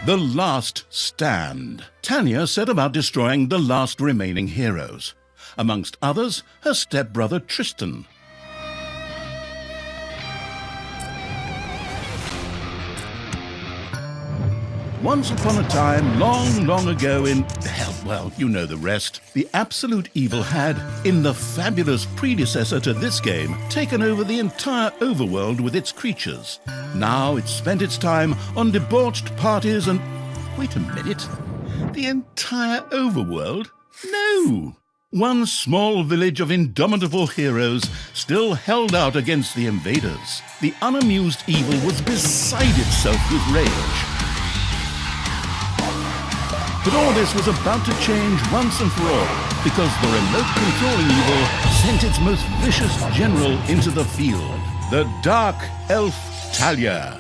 The Last Stand. Thalya set about destroying the last remaining heroes. Amongst others, her stepbrother Tristan. Once upon a time, long, long ago in, well, you know the rest, the absolute evil had, in the fabulous predecessor to this game, taken over the entire overworld with its creatures. Now it spent its time on debauched parties and... Wait a minute. The entire overworld? No! One small village of indomitable heroes still held out against the invaders. The unamused evil was beside itself with rage. But all this was about to change once and for all, because the remote controlling evil sent its most vicious general into the field, the Dark Elf Thalya.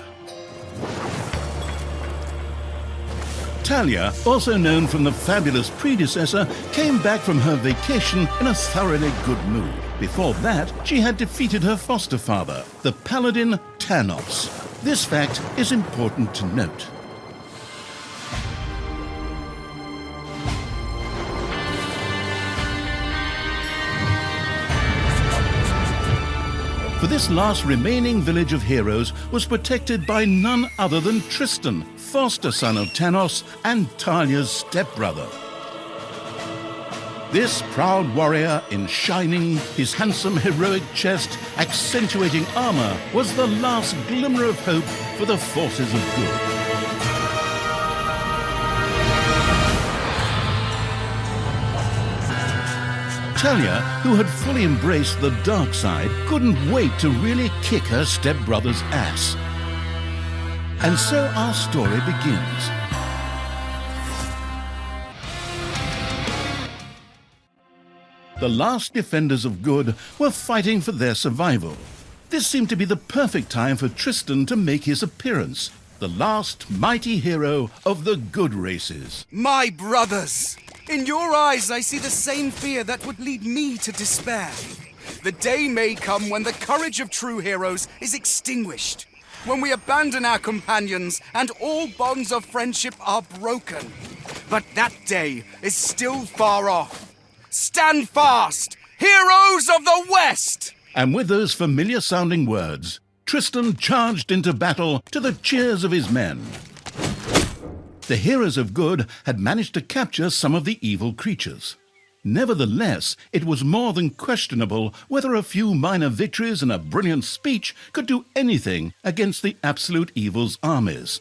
Thalya, also known from the fabulous predecessor, came back from her vacation in a thoroughly good mood. Before that, she had defeated her foster father, the paladin Thanos. This fact is important to note. For this last remaining village of heroes was protected by none other than Tristan, foster son of Thanos and Thalya's stepbrother. This proud warrior in shining, his handsome heroic chest accentuating armor, was the last glimmer of hope for the forces of good. Thalya, who had fully embraced the dark side, couldn't wait to really kick her stepbrother's ass. And so our story begins. The last defenders of good were fighting for their survival. This seemed to be the perfect time for Tristan to make his appearance, the last mighty hero of the good races. My brothers! In your eyes, I see the same fear that would lead me to despair. The day may come when the courage of true heroes is extinguished, when we abandon our companions and all bonds of friendship are broken. But that day is still far off. Stand fast, heroes of the West! And with those familiar-sounding words, Tristan charged into battle to the cheers of his men. The heroes of good had managed to capture some of the evil creatures. Nevertheless, it was more than questionable whether a few minor victories and a brilliant speech could do anything against the absolute evil's armies.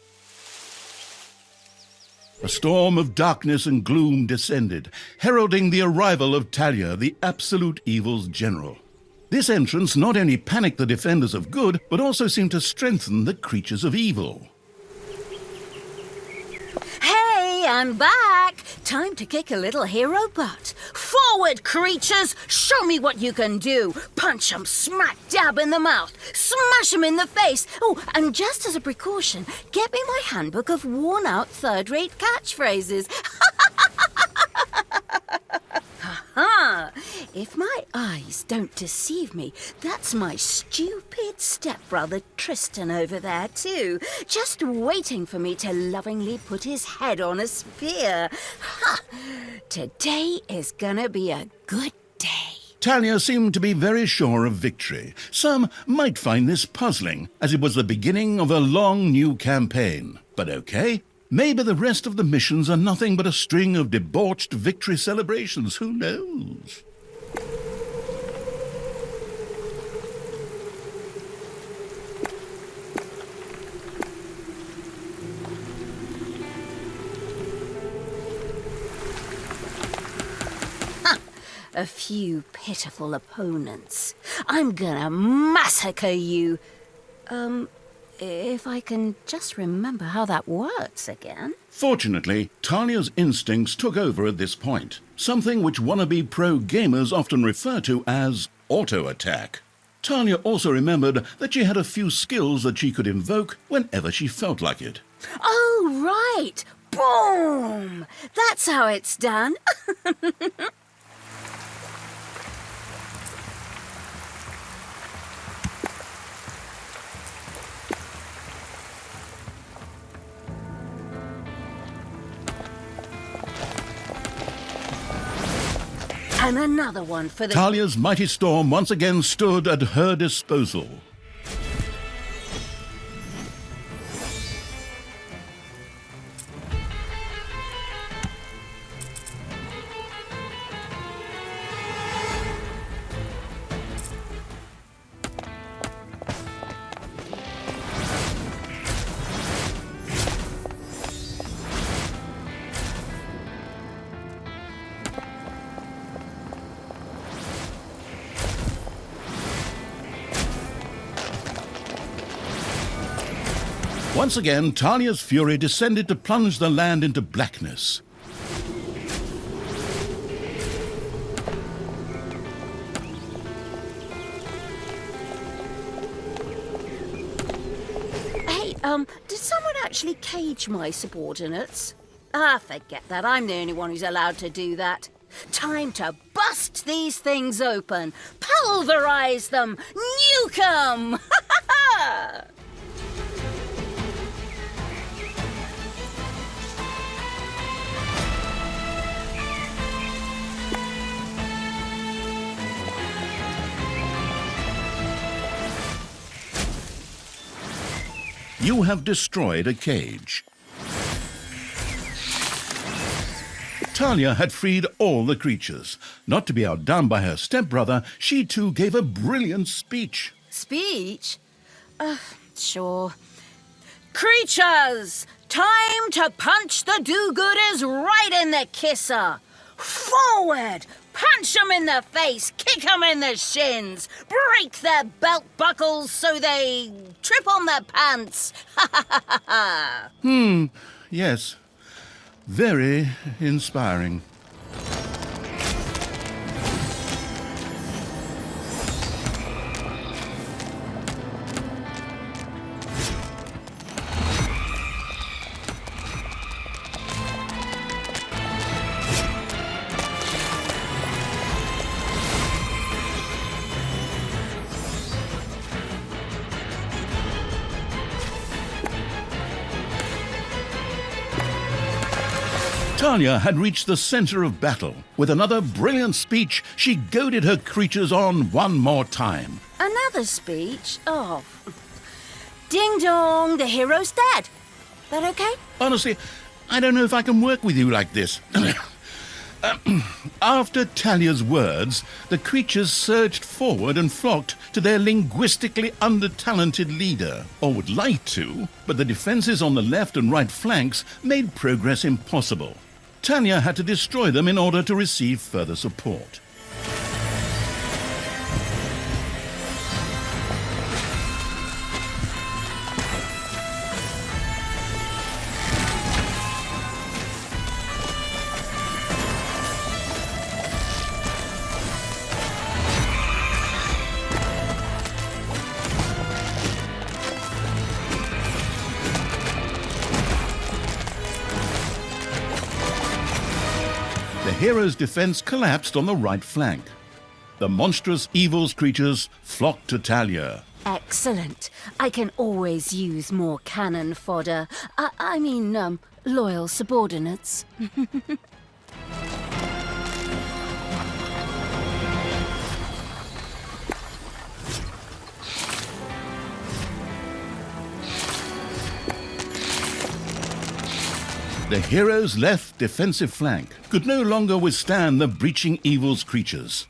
A storm of darkness and gloom descended, heralding the arrival of Thalya, the absolute evil's general. This entrance not only panicked the defenders of good, but also seemed to strengthen the creatures of evil. Hey, I'm back! Time to kick a little hero butt. Forward, creatures! Show me what you can do! Punch 'em smack dab in the mouth! Smash 'em in the face! Oh, and just as a precaution, get me my handbook of worn-out third-rate catchphrases. Ha! If my eyes don't deceive me, that's my stupid stepbrother Tristan over there too, just waiting for me to lovingly put his head on a spear. Ha! Today is gonna be a good day. Thalya seemed to be very sure of victory. Some might find this puzzling, as it was the beginning of a long new campaign. But okay. Maybe the rest of the missions are nothing but a string of debauched victory celebrations. Who knows? A few pitiful opponents. I'm gonna massacre you. If I can just remember how that works again. Fortunately, Thalya's instincts took over at this point, something which wannabe pro gamers often refer to as auto-attack. Thalya also remembered that she had a few skills that she could invoke whenever she felt like it. Oh, right! Boom! That's how it's done. And another one for the... Thalya's mighty storm once again stood at her disposal. Once again, Thalya's fury descended to plunge the land into blackness. Hey, did someone actually cage my subordinates? Forget that. I'm the only one who's allowed to do that. Time to bust these things open. Pulverize them. Nuke 'em! You have destroyed a cage. Thalya had freed all the creatures. Not to be outdone by her stepbrother, she too gave a brilliant speech. Speech? Sure. Creatures! Time to punch the do-gooders right in the kisser! Forward! Punch 'em in the face, kick 'em in the shins, break their belt buckles so they trip on their pants. Yes, very inspiring. Thalya had reached the center of battle. With another brilliant speech, she goaded her creatures on one more time. Another speech? Oh. Ding dong, the hero's dead. That okay? Honestly, I don't know if I can work with you like this. After Thalya's words, the creatures surged forward and flocked to their linguistically under-talented leader, or would like to, but the defenses on the left and right flanks made progress impossible. Thalya had to destroy them in order to receive further support. The hero's defense collapsed on the right flank. The monstrous evil's creatures flocked to Thalya. Excellent. I can always use more cannon fodder. I mean, loyal subordinates. The hero's left defensive flank could no longer withstand the breaching evil's creatures.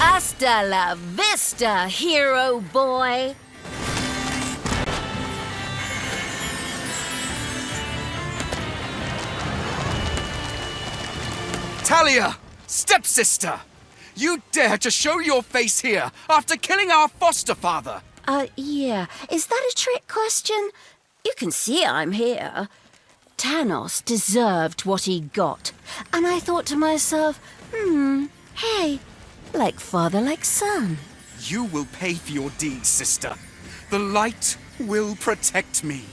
Hasta la vista, hero boy! Thalya! Stepsister! You dare to show your face here after killing our foster father! Yeah. Is that a trick question? You can see I'm here. Thanos deserved what he got. And I thought to myself, hey, like father, like son. You will pay for your deeds, sister. The light will protect me.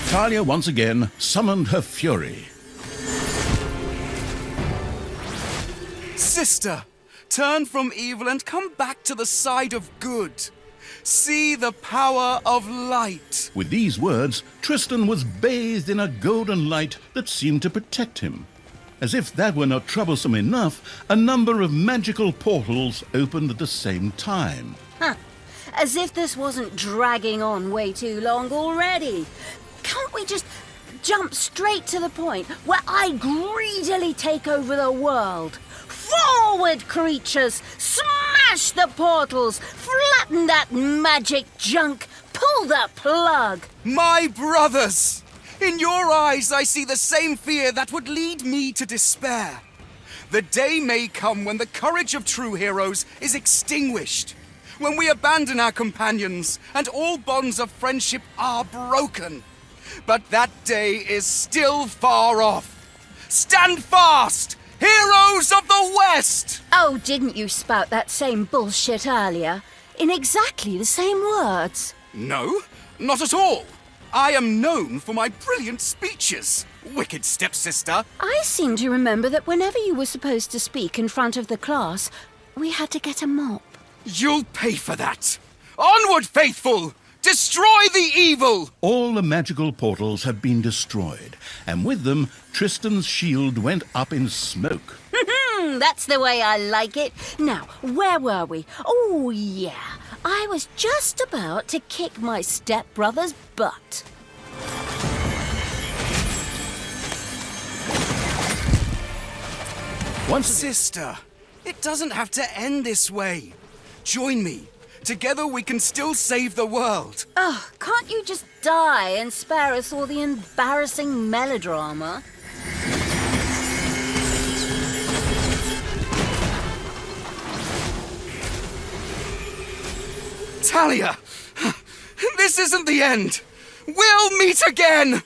Thalya once again summoned her fury. Sister, turn from evil and come back to the side of good. See the power of light. With these words, Tristan was bathed in a golden light that seemed to protect him. As if that were not troublesome enough, a number of magical portals opened at the same time. As if this wasn't dragging on way too long already. Can't we just jump straight to the point where I greedily take over the world? Forward, creatures! Smash the portals! Flatten that magic junk! Pull the plug! My brothers! In your eyes I see the same fear that would lead me to despair. The day may come when the courage of true heroes is extinguished, when we abandon our companions and all bonds of friendship are broken. But that day is still far off. Stand fast, heroes of the West! Oh, didn't you spout that same bullshit earlier? In exactly the same words. No, not at all. I am known for my brilliant speeches, wicked stepsister. I seem to remember that whenever you were supposed to speak in front of the class, we had to get a mop. You'll pay for that. Onward, faithful! Destroy the evil! All the magical portals had been destroyed, and with them, Tristan's shield went up in smoke. That's the way I like it. Now, where were we? Oh, yeah. I was just about to kick my stepbrother's butt. Sister, it doesn't have to end this way. Join me. Together we can still save the world. Oh, can't you just die and spare us all the embarrassing melodrama? Thalya! This isn't the end! We'll meet again!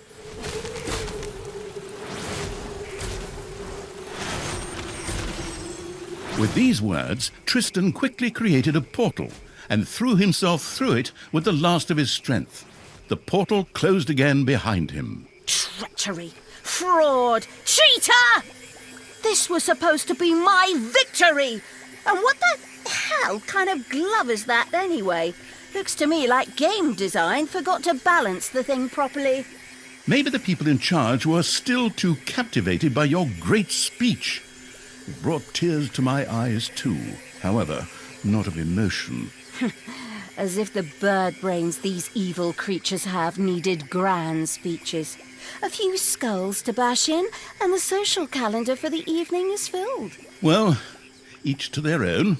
With these words, Tristan quickly created a portal and threw himself through it with the last of his strength. The portal closed again behind him. Treachery! Fraud! Cheater! This was supposed to be my victory! And what the hell kind of glove is that anyway? Looks to me like game design forgot to balance the thing properly. Maybe the people in charge were still too captivated by your great speech. It brought tears to my eyes too, however, not of emotion. As if the bird brains these evil creatures have needed grand speeches. A few skulls to bash in, and the social calendar for the evening is filled. Well, each to their own.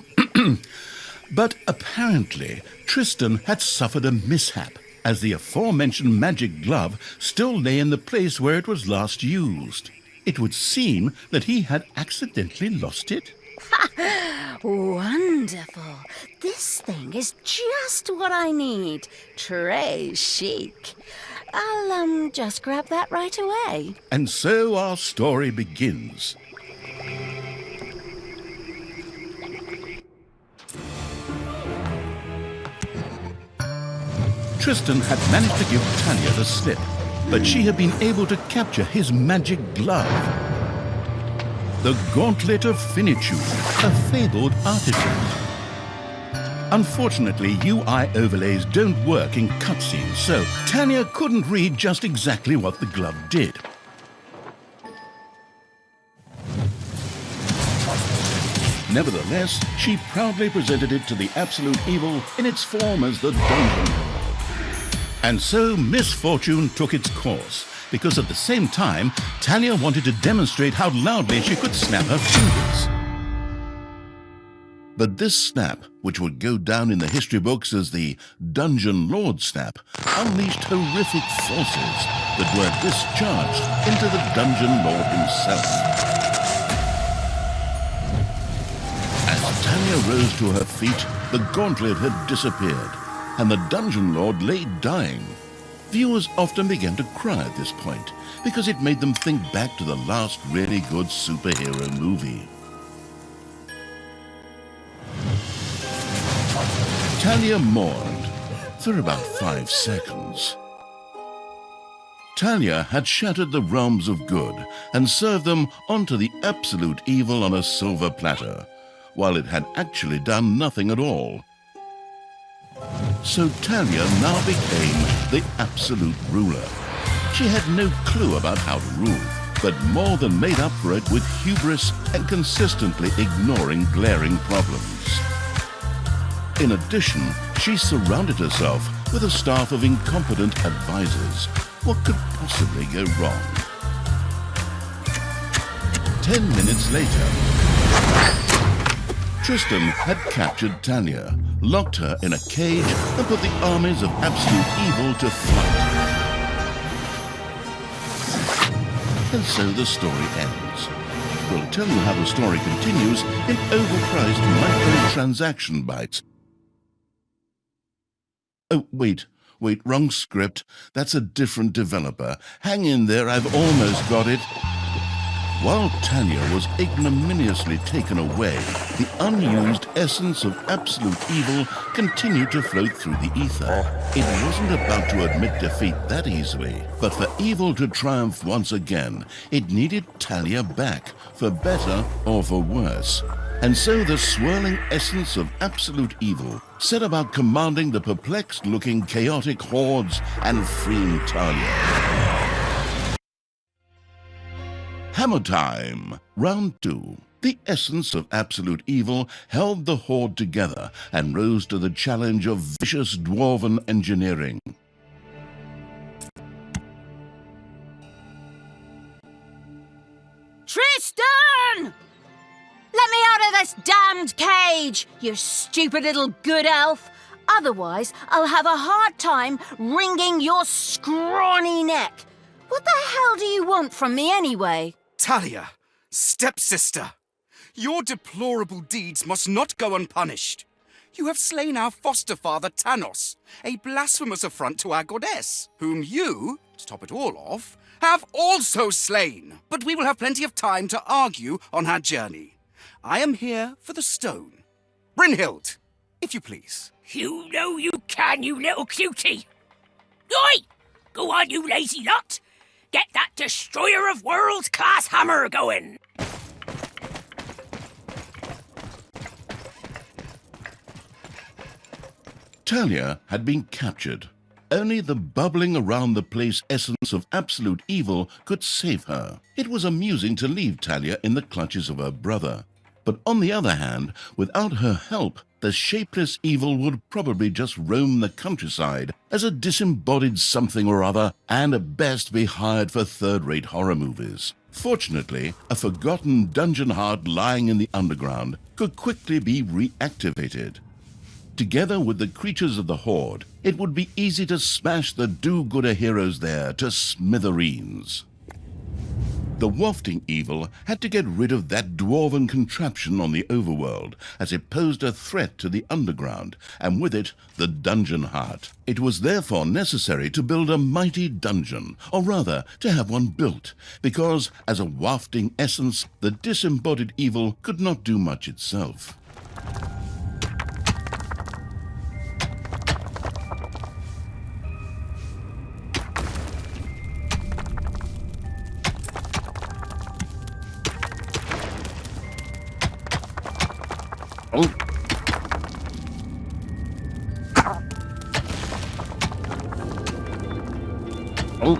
But apparently, Tristan had suffered a mishap, as the aforementioned magic glove still lay in the place where it was last used. It would seem that he had accidentally lost it. Wonderful. This thing is just what I need. Très chic. I'll, just grab that right away. And so our story begins. Tristan had managed to give Thalya the slip, but she had been able to capture his magic glove. The Gauntlet of Finitude, a fabled artifact. Unfortunately, UI overlays don't work in cutscenes, so Thalya couldn't read just exactly what the glove did. Nevertheless, she proudly presented it to the absolute evil in its form as the Dungeon Lord. And so misfortune took its course, because at the same time, Thalya wanted to demonstrate how loudly she could snap her fingers. But this snap, which would go down in the history books as the Dungeon Lord snap, unleashed horrific forces that were discharged into the Dungeon Lord himself. As Thalya rose to her feet, the gauntlet had disappeared, and the Dungeon Lord lay dying. Viewers often began to cry at this point, because it made them think back to the last really good superhero movie. Thalya mourned, for about 5 seconds. Thalya had shattered the realms of good and served them onto the absolute evil on a silver platter, while it had actually done nothing at all. So Thalya now became the absolute ruler. She had no clue about how to rule, but more than made up for it with hubris and consistently ignoring glaring problems. In addition, she surrounded herself with a staff of incompetent advisors. What could possibly go wrong? 10 minutes later, Tristan had captured Thalya, locked her in a cage, and put the armies of absolute evil to flight. And so the story ends. We'll tell you how the story continues in overpriced microtransaction bites. Oh, wait, wrong script. That's a different developer. Hang in there, I've almost got it. While Thalya was ignominiously taken away, the unused essence of absolute evil continued to float through the ether. It wasn't about to admit defeat that easily, but for evil to triumph once again, it needed Thalya back, for better or for worse. And so the swirling essence of absolute evil set about commanding the perplexed-looking chaotic hordes and freeing Thalya. Hammer time! Round 2. The essence of absolute evil held the horde together and rose to the challenge of vicious dwarven engineering. Tristan! Let me out of this damned cage, you stupid little good elf. Otherwise, I'll have a hard time wringing your scrawny neck. What the hell do you want from me anyway? Thalya, stepsister, your deplorable deeds must not go unpunished. You have slain our foster father Thanos, a blasphemous affront to our goddess, whom you, to top it all off, have also slain. But we will have plenty of time to argue on our journey. I am here for the stone. Brynhild, if you please. You know you can, you little cutie. Oi! Go on, you lazy lot. Get that destroyer of worlds class hammer going. Thalya had been captured. Only the bubbling around the place essence of absolute evil could save her. It was amusing to leave Thalya in the clutches of her brother. But on the other hand, without her help, the shapeless evil would probably just roam the countryside as a disembodied something or other, and at best be hired for third-rate horror movies. Fortunately, a forgotten dungeon heart lying in the underground could quickly be reactivated. Together with the creatures of the Horde, it would be easy to smash the do-gooder heroes there to smithereens. The wafting evil had to get rid of that dwarven contraption on the overworld, as it posed a threat to the underground, and with it, the dungeon heart. It was therefore necessary to build a mighty dungeon, or rather, to have one built, because, as a wafting essence, the disembodied evil could not do much itself. Oh. Oh.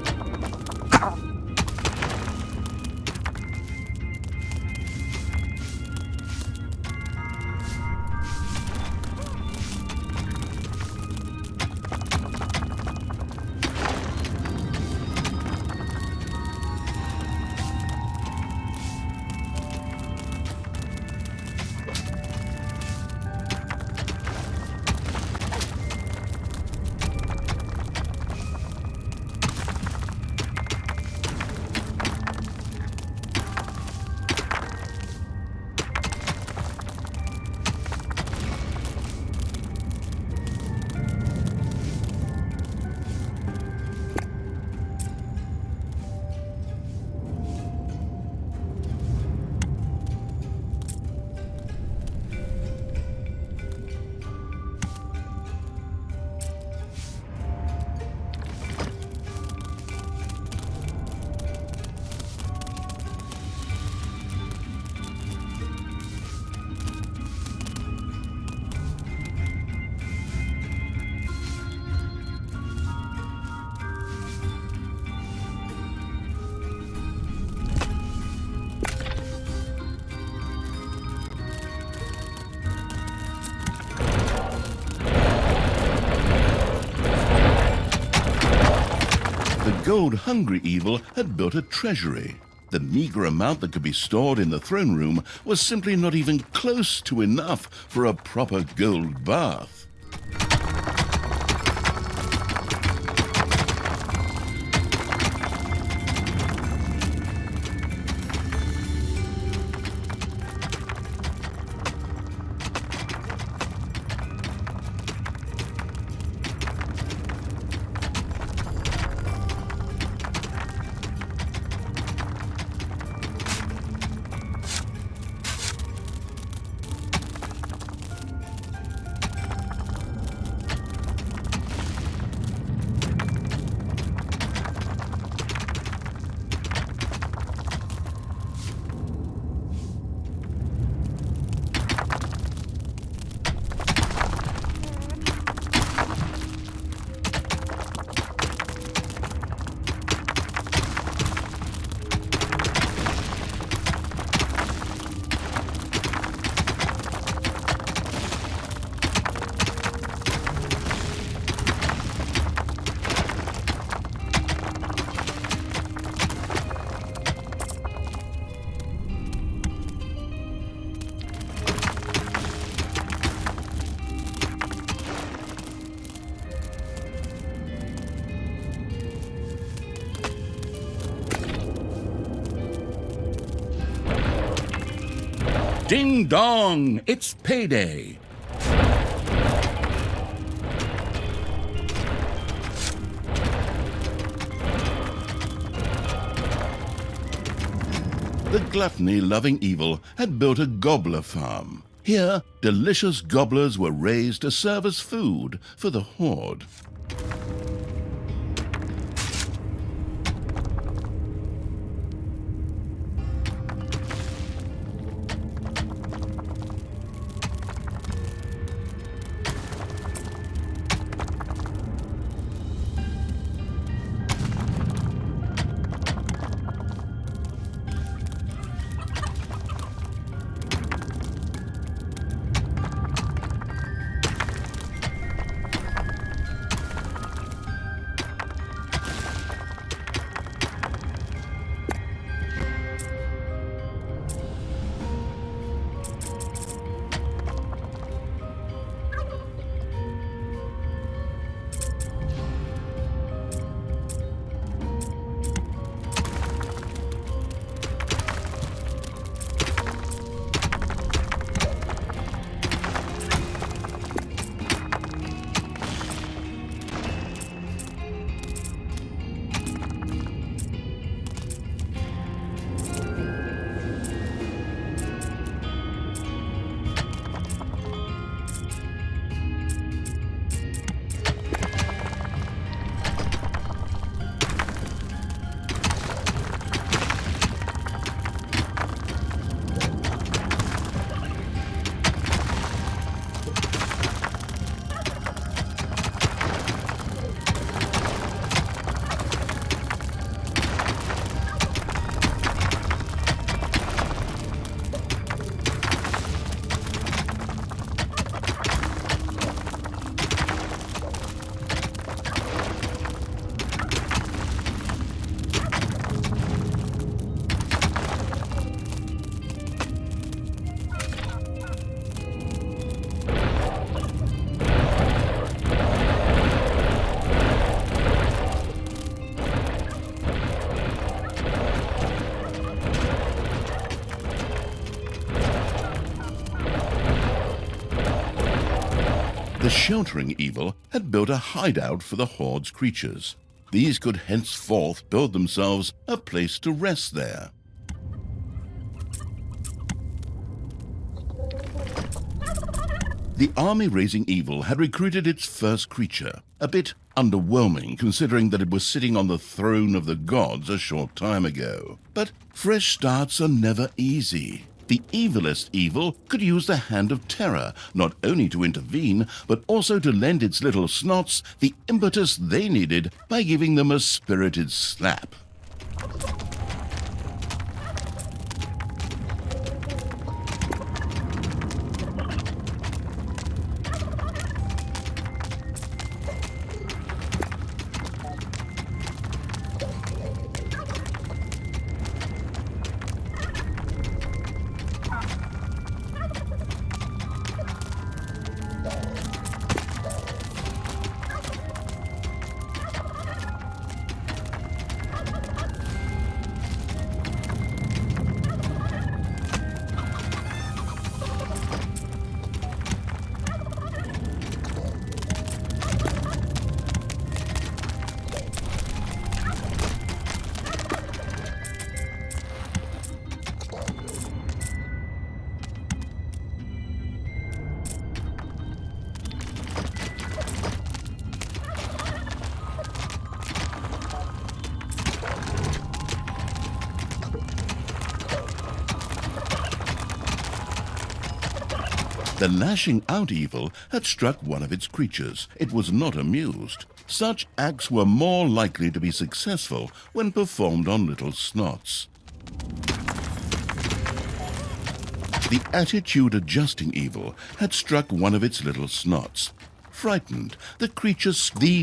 gold-hungry evil had built a treasury. The meager amount that could be stored in the throne room was simply not even close to enough for a proper gold bath. Ding dong! It's payday! The gluttony-loving evil had built a gobbler farm. Here, delicious gobblers were raised to serve as food for the horde. The sheltering evil had built a hideout for the horde's creatures. These could henceforth build themselves a place to rest there. The army-raising evil had recruited its first creature, a bit underwhelming considering that it was sitting on the throne of the gods a short time ago. But fresh starts are never easy. The evilest evil could use the hand of terror, not only to intervene, but also to lend its little snots the impetus they needed by giving them a spirited slap. The lashing out evil had struck one of its creatures. It was not amused. Such acts were more likely to be successful when performed on little snots. The attitude-adjusting evil had struck one of its little snots. Frightened, the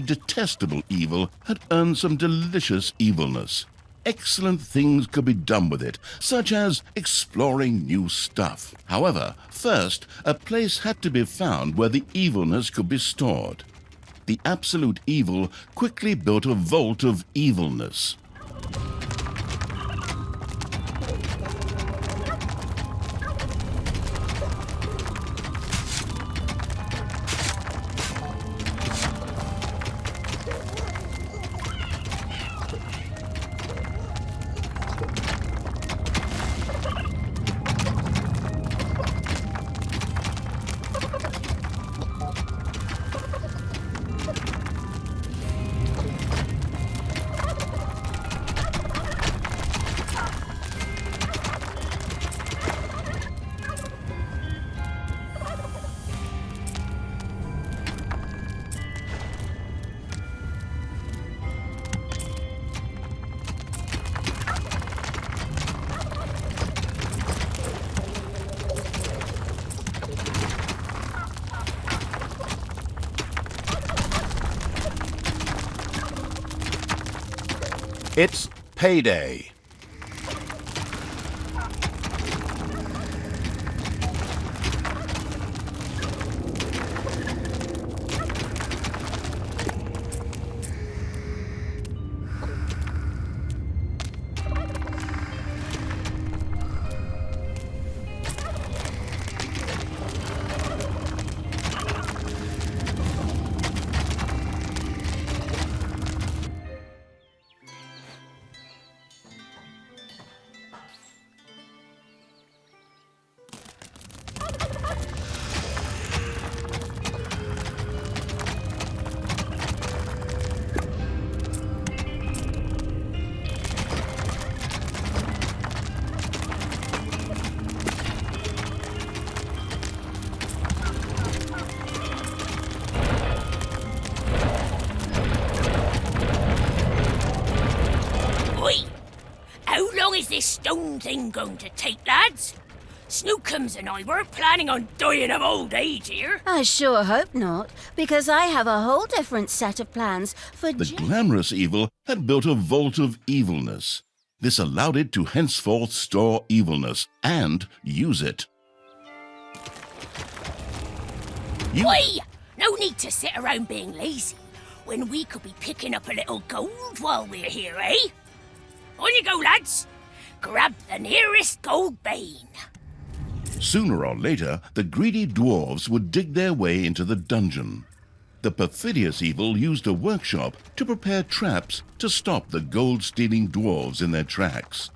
detestable evil had earned some delicious evilness. Excellent things could be done with it, such as exploring new stuff. However, first, a place had to be found where the evilness could be stored. The absolute evil quickly built a vault of evilness. It's payday. Is this stone thing going to take, lads? Snookums and I weren't planning on dying of old age here. I sure hope not, because I have a whole different set of plans for The glamorous evil had built a vault of evilness. This allowed it to henceforth store evilness and use it. Oi! No need to sit around being lazy when we could be picking up a little gold while we're here, eh? On you go, lads! Grab the nearest gold vein. Sooner or later, the greedy dwarves would dig their way into the dungeon. The perfidious evil used a workshop to prepare traps to stop the gold-stealing dwarves in their tracks.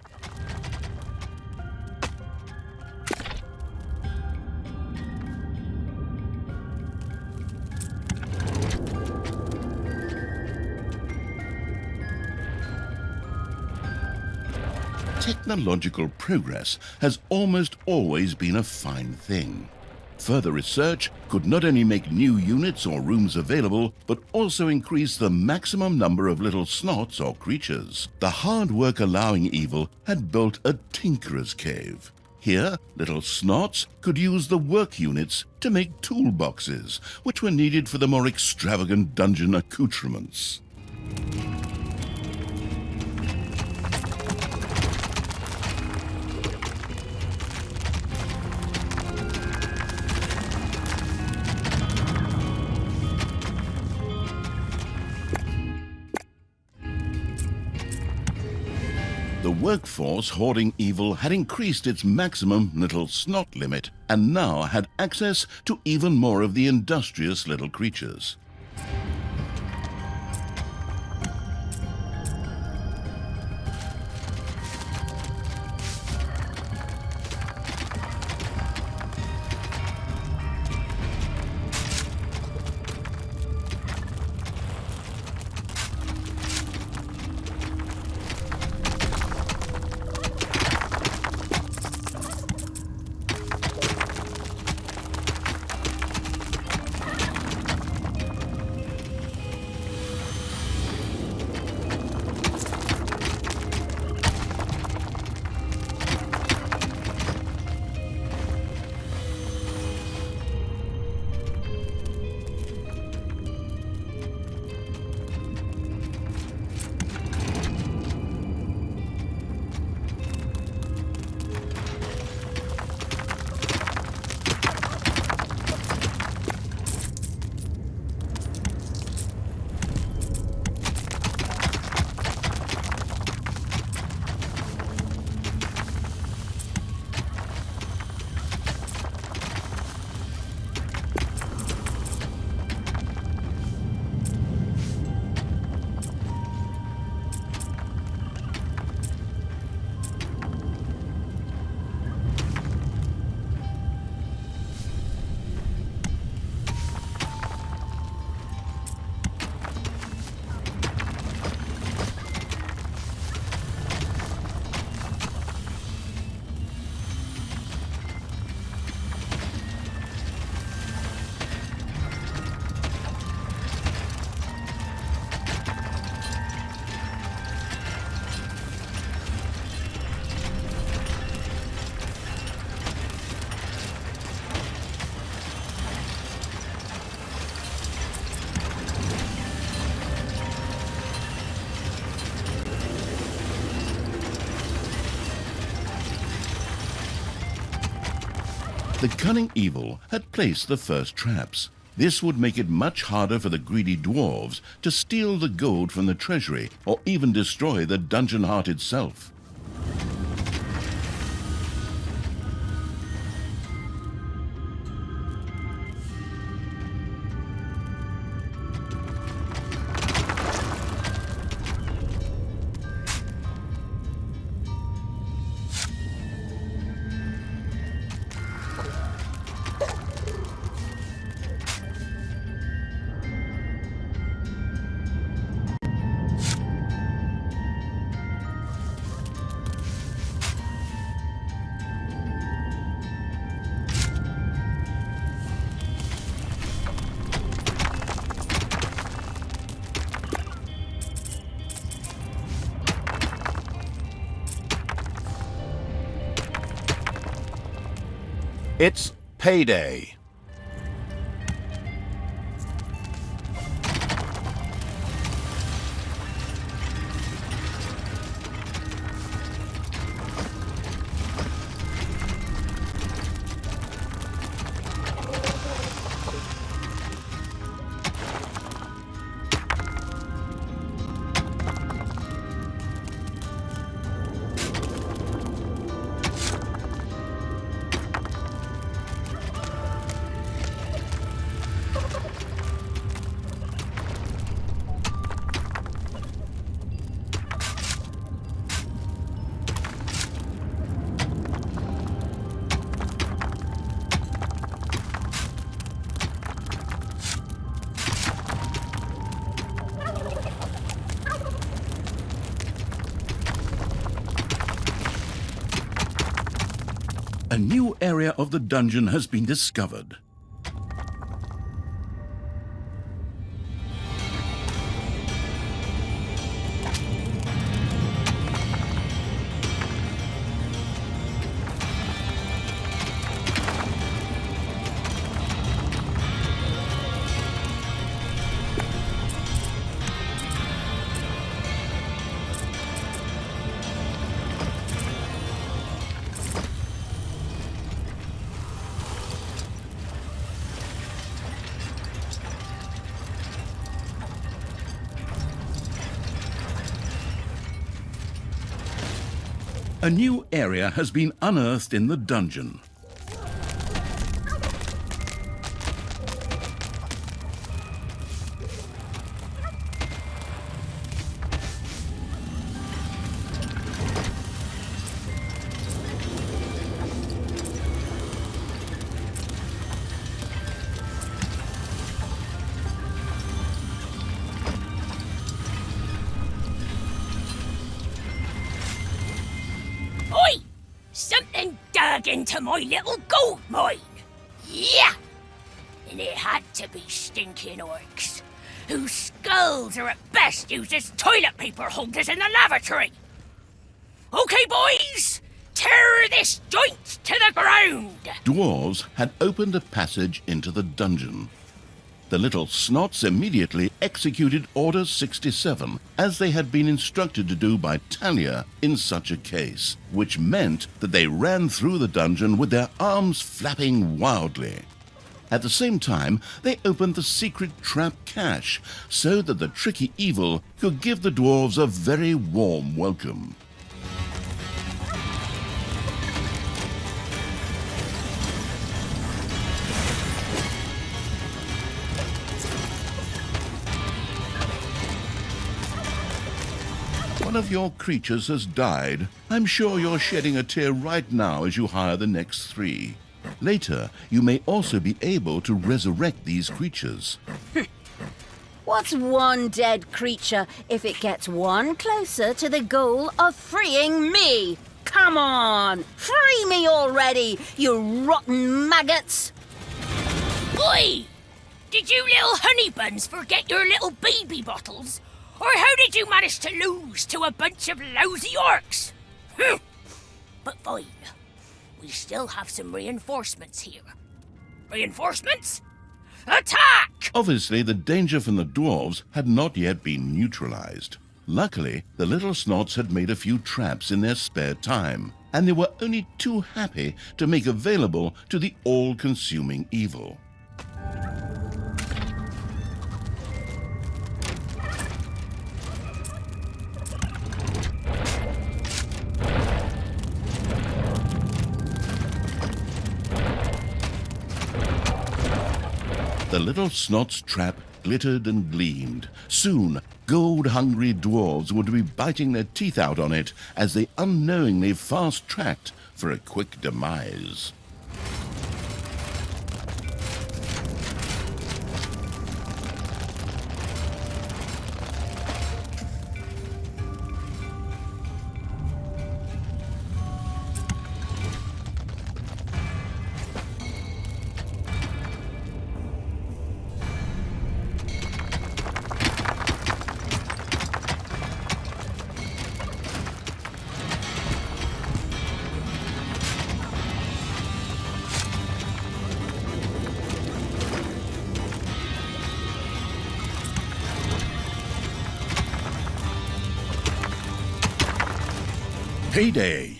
Technological progress has almost always been a fine thing. Further research could not only make new units or rooms available, but also increase the maximum number of little snots or creatures. The hard work allowing evil had built a tinkerer's cave. Here, little snots could use the work units to make toolboxes, which were needed for the more extravagant dungeon accoutrements. workforce hoarding evil had increased its maximum little snot limit and now had access to even more of the industrious little creatures. The cunning evil had placed the first traps. This would make it much harder for the greedy dwarves to steal the gold from the treasury or even destroy the dungeon heart itself. It's payday. A new area of the dungeon has been discovered. A new area has been unearthed in the dungeon. Oi! Something dug into my little gold mine. Yeah! And it had to be stinking orcs, whose skulls are at best used as toilet paper holders in the lavatory. Okay, boys! Tear this joint to the ground! Dwarves had opened a passage into the dungeon. The little snots immediately executed Order 67, as they had been instructed to do by Thalya in such a case, which meant that they ran through the dungeon with their arms flapping wildly. At the same time, they opened the secret trap cache, so that the tricky evil could give the dwarves a very warm welcome. One of your creatures has died. I'm sure you're shedding a tear right now as you hire the next 3. Later, you may also be able to resurrect these creatures. What's one dead creature if it gets one closer to the goal of freeing me? Come on! Free me already, you rotten maggots! Oi! Did you little honey buns forget your little baby bottles? Or how did you manage to lose to a bunch of lousy orcs? But fine. We still have some reinforcements here. Reinforcements? Attack! Obviously, the danger from the dwarves had not yet been neutralized. Luckily, the little snots had made a few traps in their spare time, and they were only too happy to make available to the all-consuming evil. The little snot's trap glittered and gleamed. Soon, gold-hungry dwarves would be biting their teeth out on it as they unknowingly fast-tracked for a quick demise. Payday!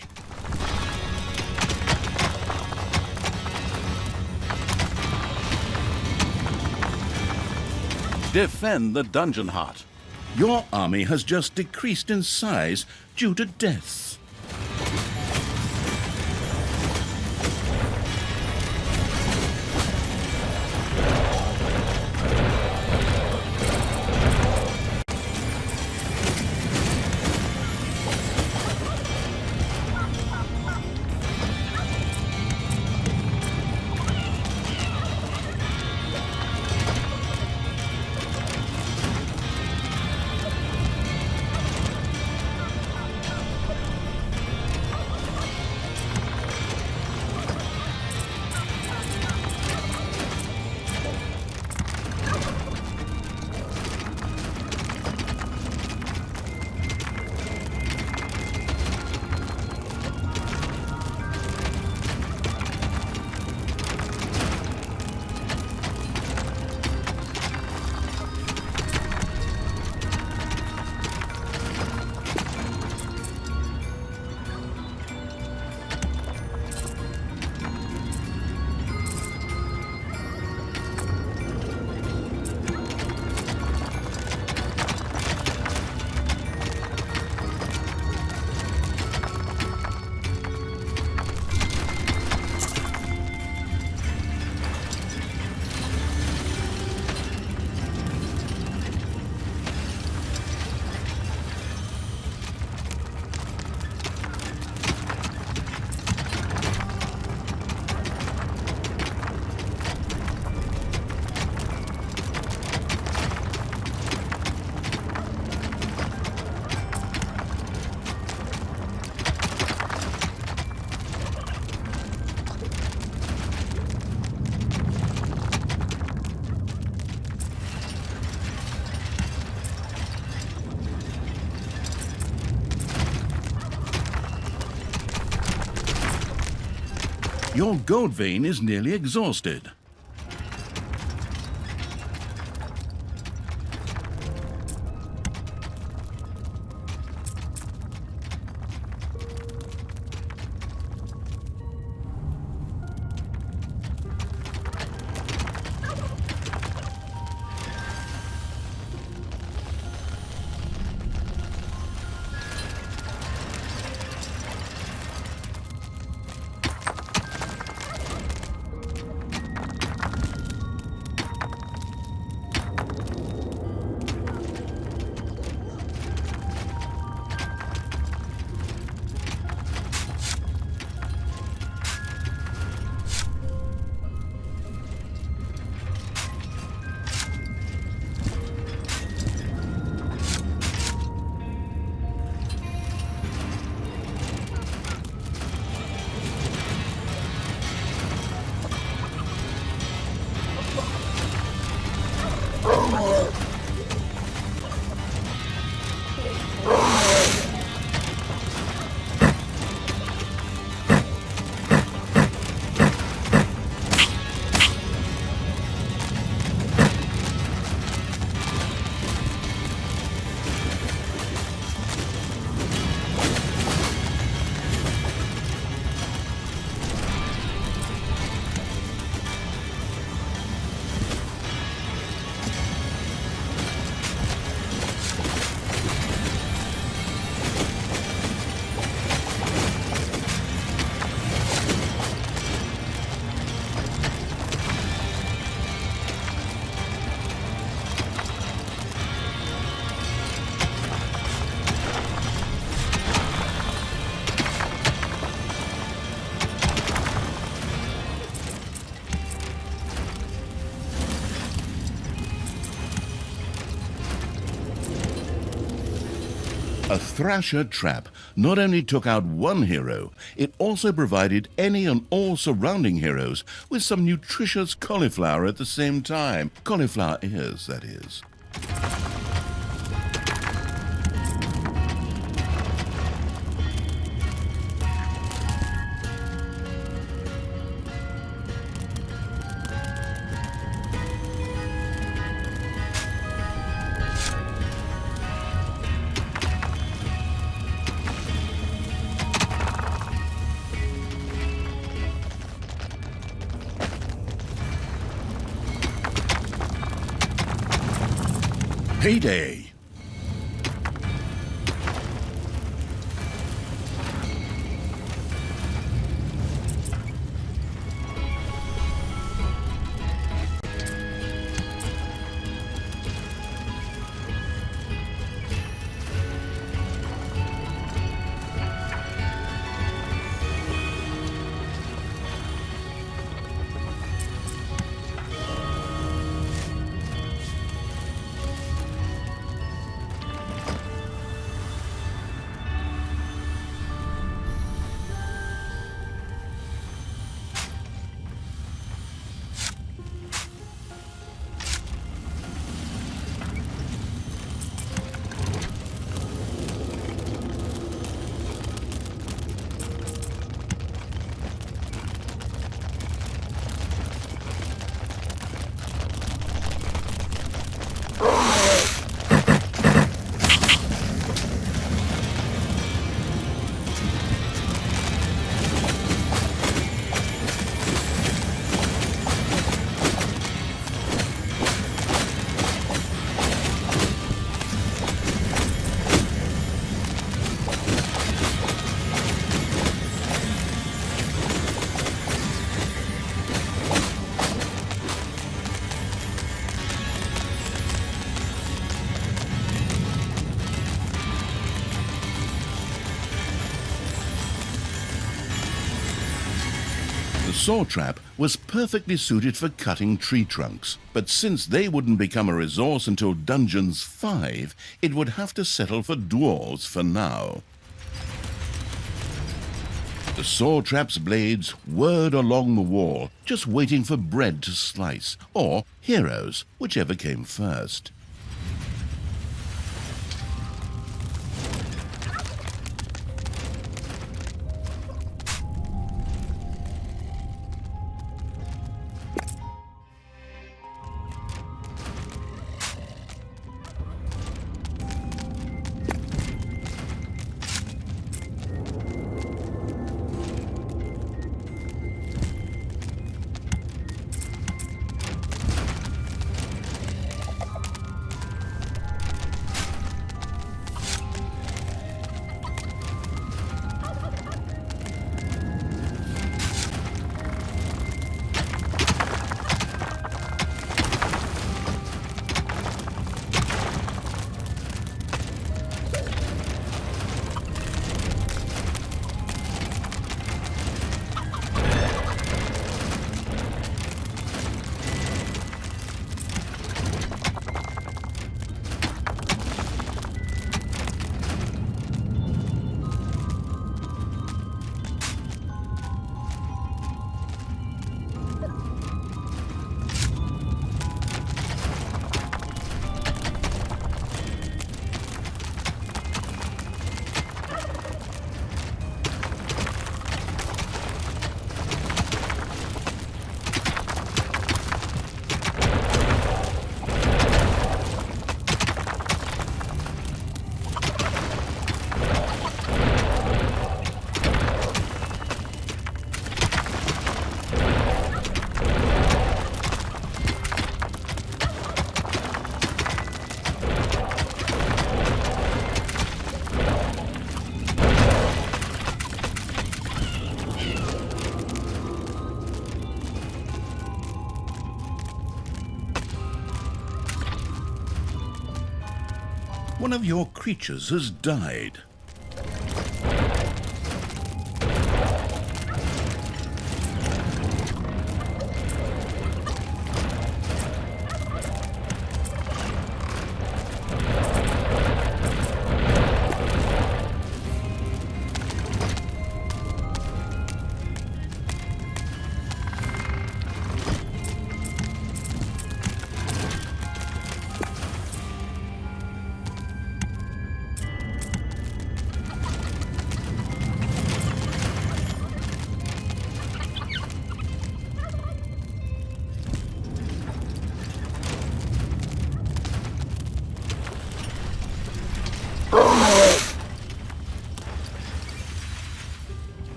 Defend the dungeon heart. Your army has just decreased in size due to deaths. Your gold vein is nearly exhausted. A Thrasher trap not only took out one hero, it also provided any and all surrounding heroes with some nutritious cauliflower at the same time. Cauliflower ears, that is. Payday! The saw trap was perfectly suited for cutting tree trunks, but since they wouldn't become a resource until Dungeons 5, it would have to settle for dwarves for now. The saw trap's blades whirred along the wall, just waiting for bread to slice, or heroes, whichever came first. One of your creatures has died.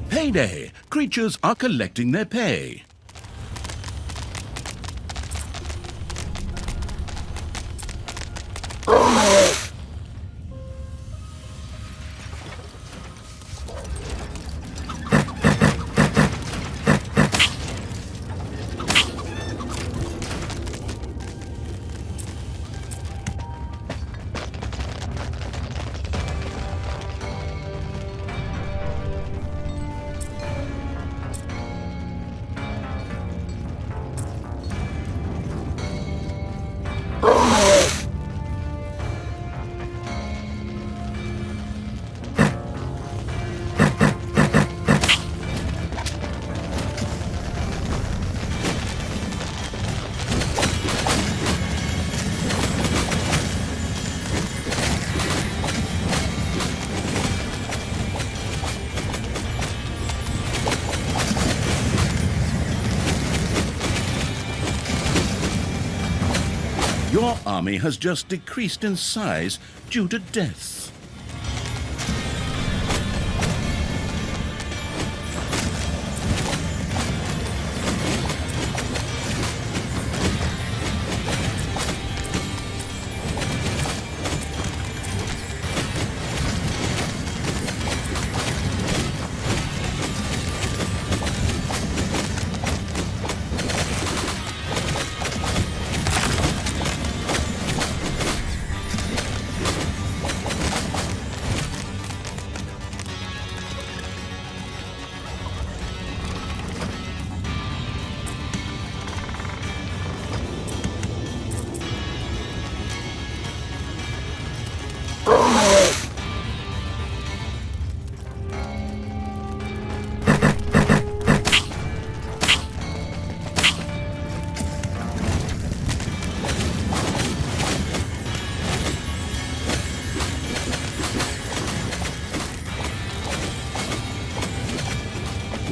Payday! Creatures are collecting their pay. Your army has just decreased in size due to death.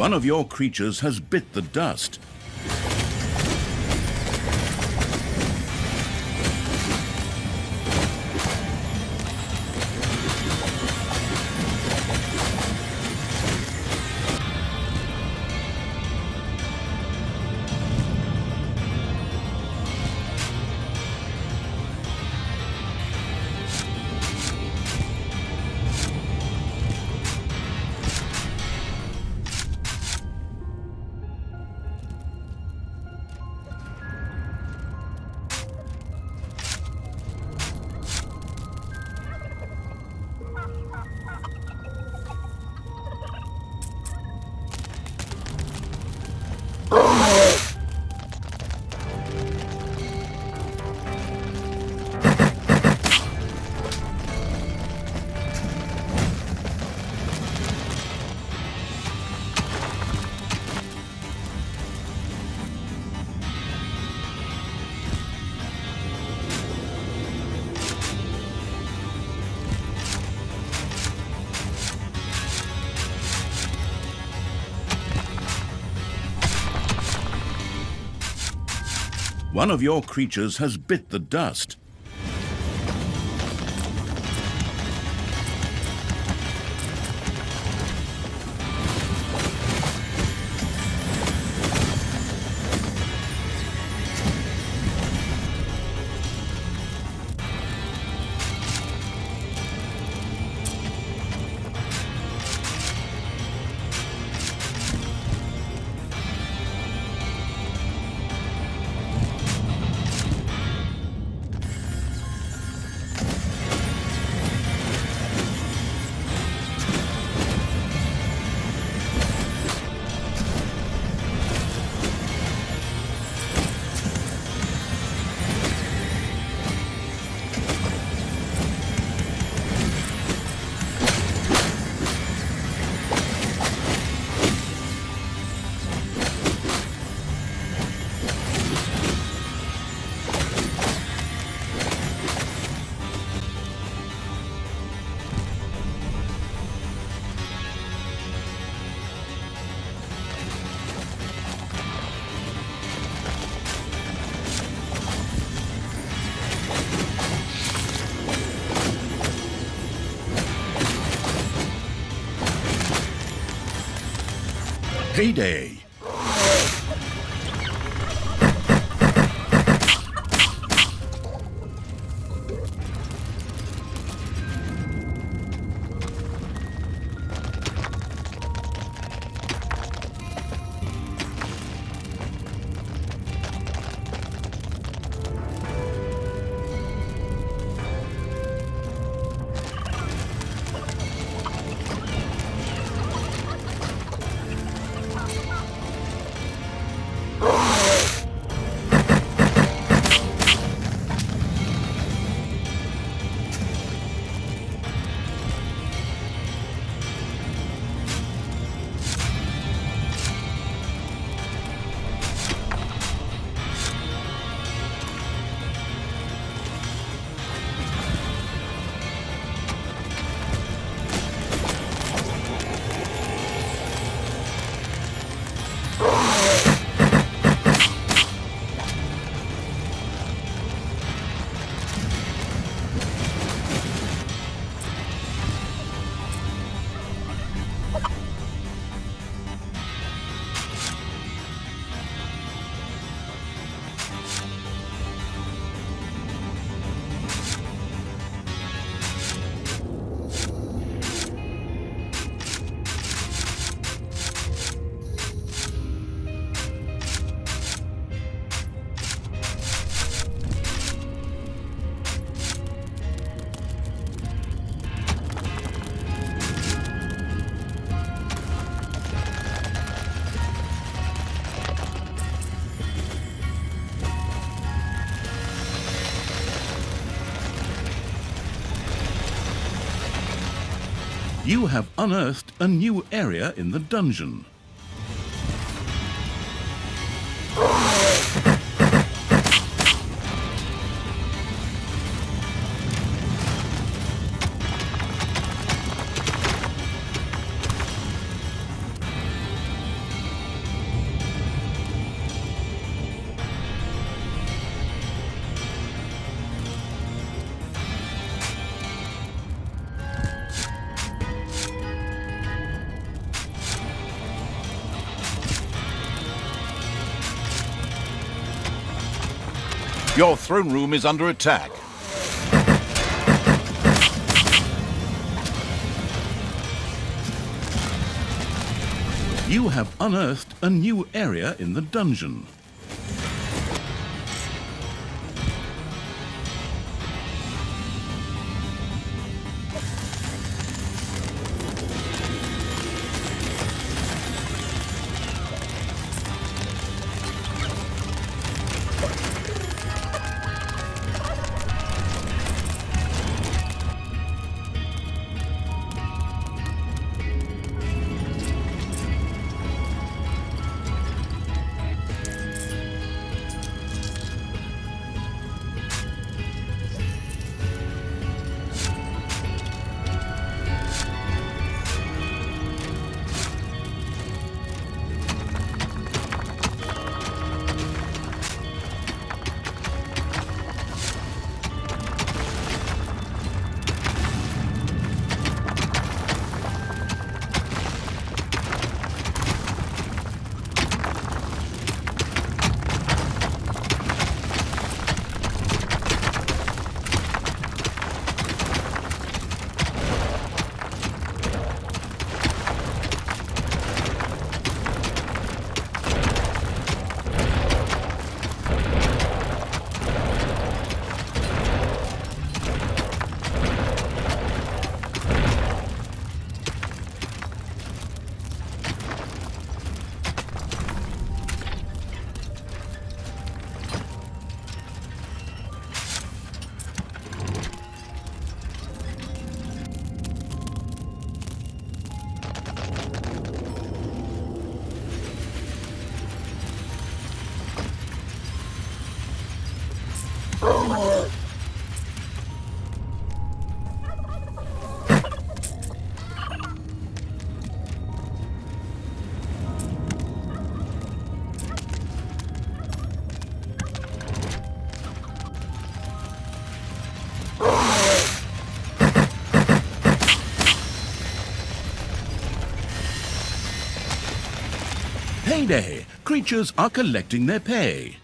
One of your creatures has bit the dust. One of your creatures has bit the dust. Payday. You have unearthed a new area in the dungeon. Your throne room is under attack. You have unearthed a new area in the dungeon. Payday! Creatures are collecting their pay.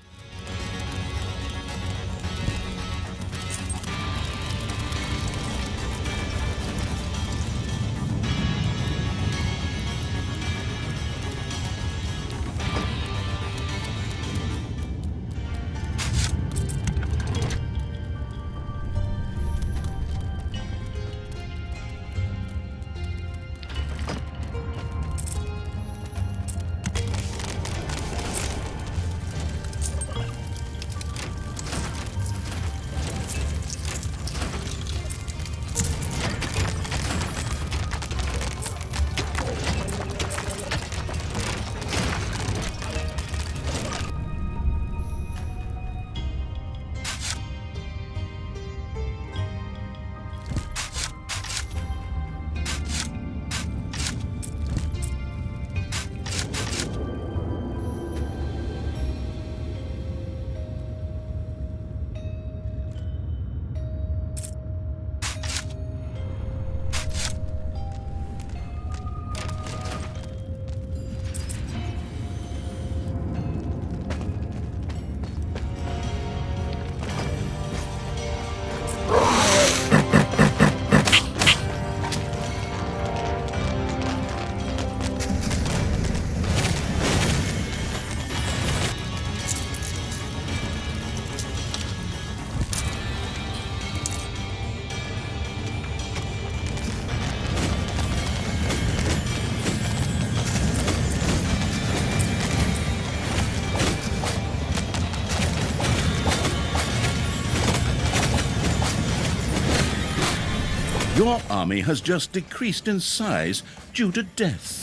Your army has just decreased in size due to death.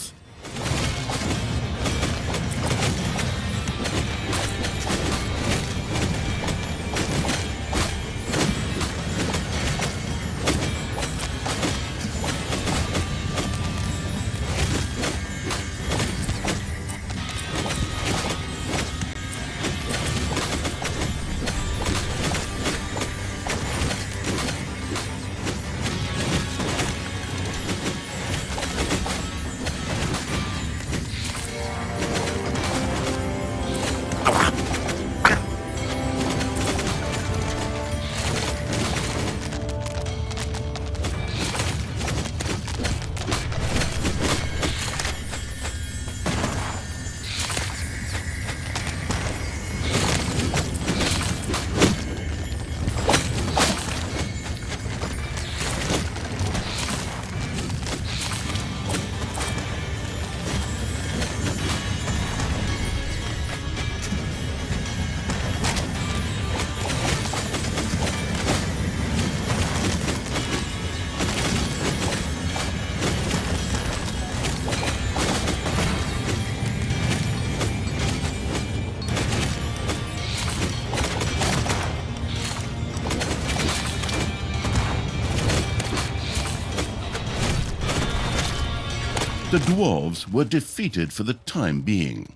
The dwarves were defeated for the time being.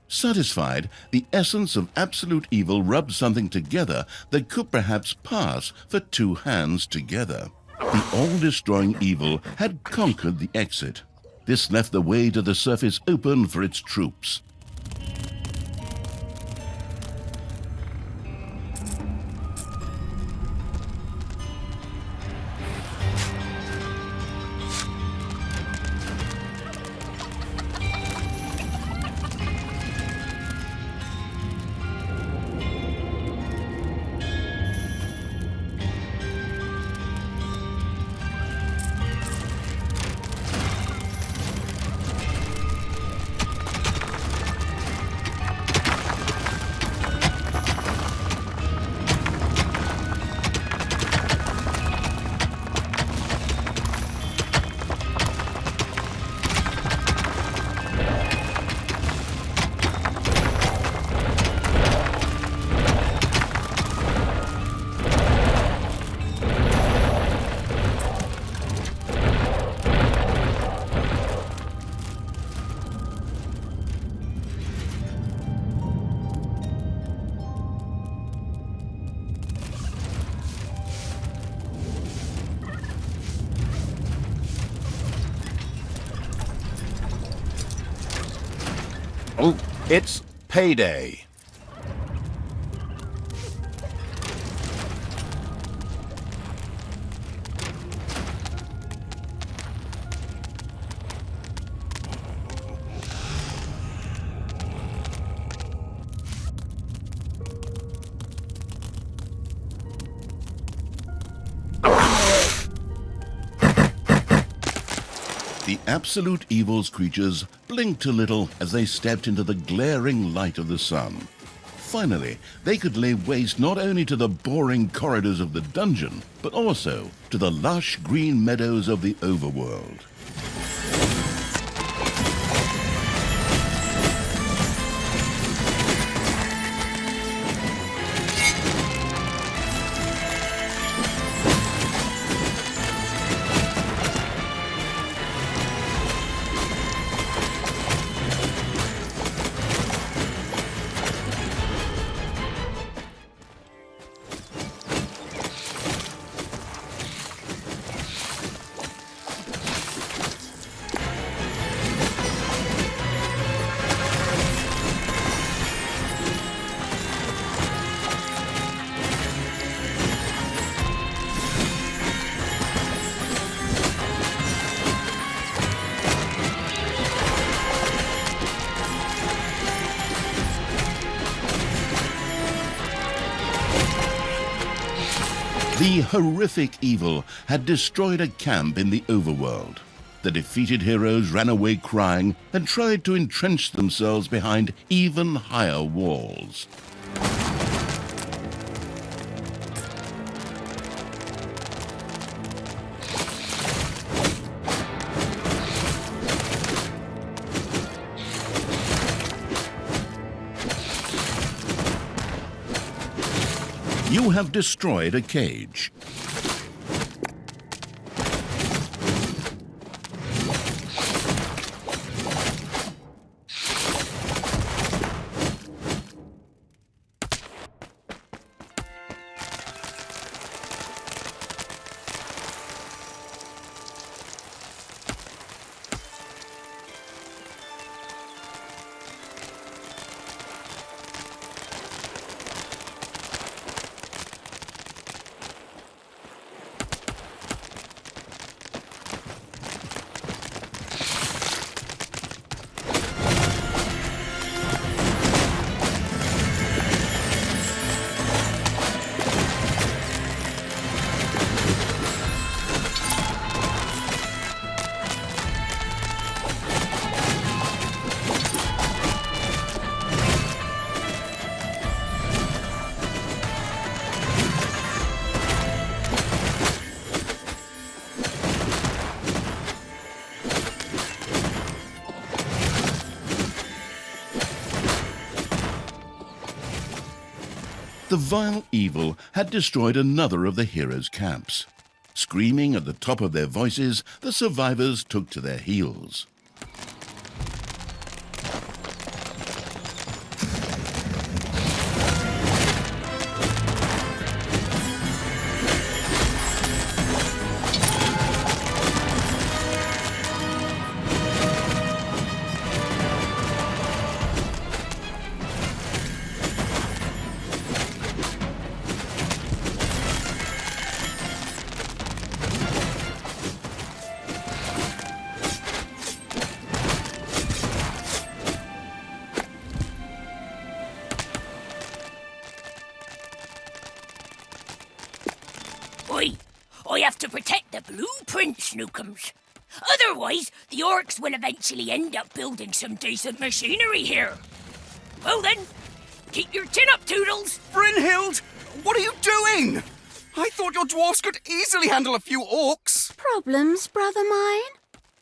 Satisfied, the essence of absolute evil rubbed something together that could perhaps pass for two hands together. The all-destroying evil had conquered the exit. This left the way to the surface open for its troops. It's payday. The absolute evil's creatures blinked a little as they stepped into the glaring light of the sun. Finally, they could lay waste not only to the boring corridors of the dungeon, but also to the lush green meadows of the overworld. The horrific evil had destroyed a camp in the overworld. The defeated heroes ran away crying and tried to entrench themselves behind even higher walls. You have destroyed a cage. The vile evil had destroyed another of the heroes' camps. Screaming at the top of their voices, the survivors took to their heels. I have to protect the blueprint, Snookums. Otherwise, the orcs will eventually end up building some decent machinery here. Well then, keep your chin up, Toodles. Brynhild, what are you doing? I thought your dwarfs could easily handle a few orcs. Problems, brother mine?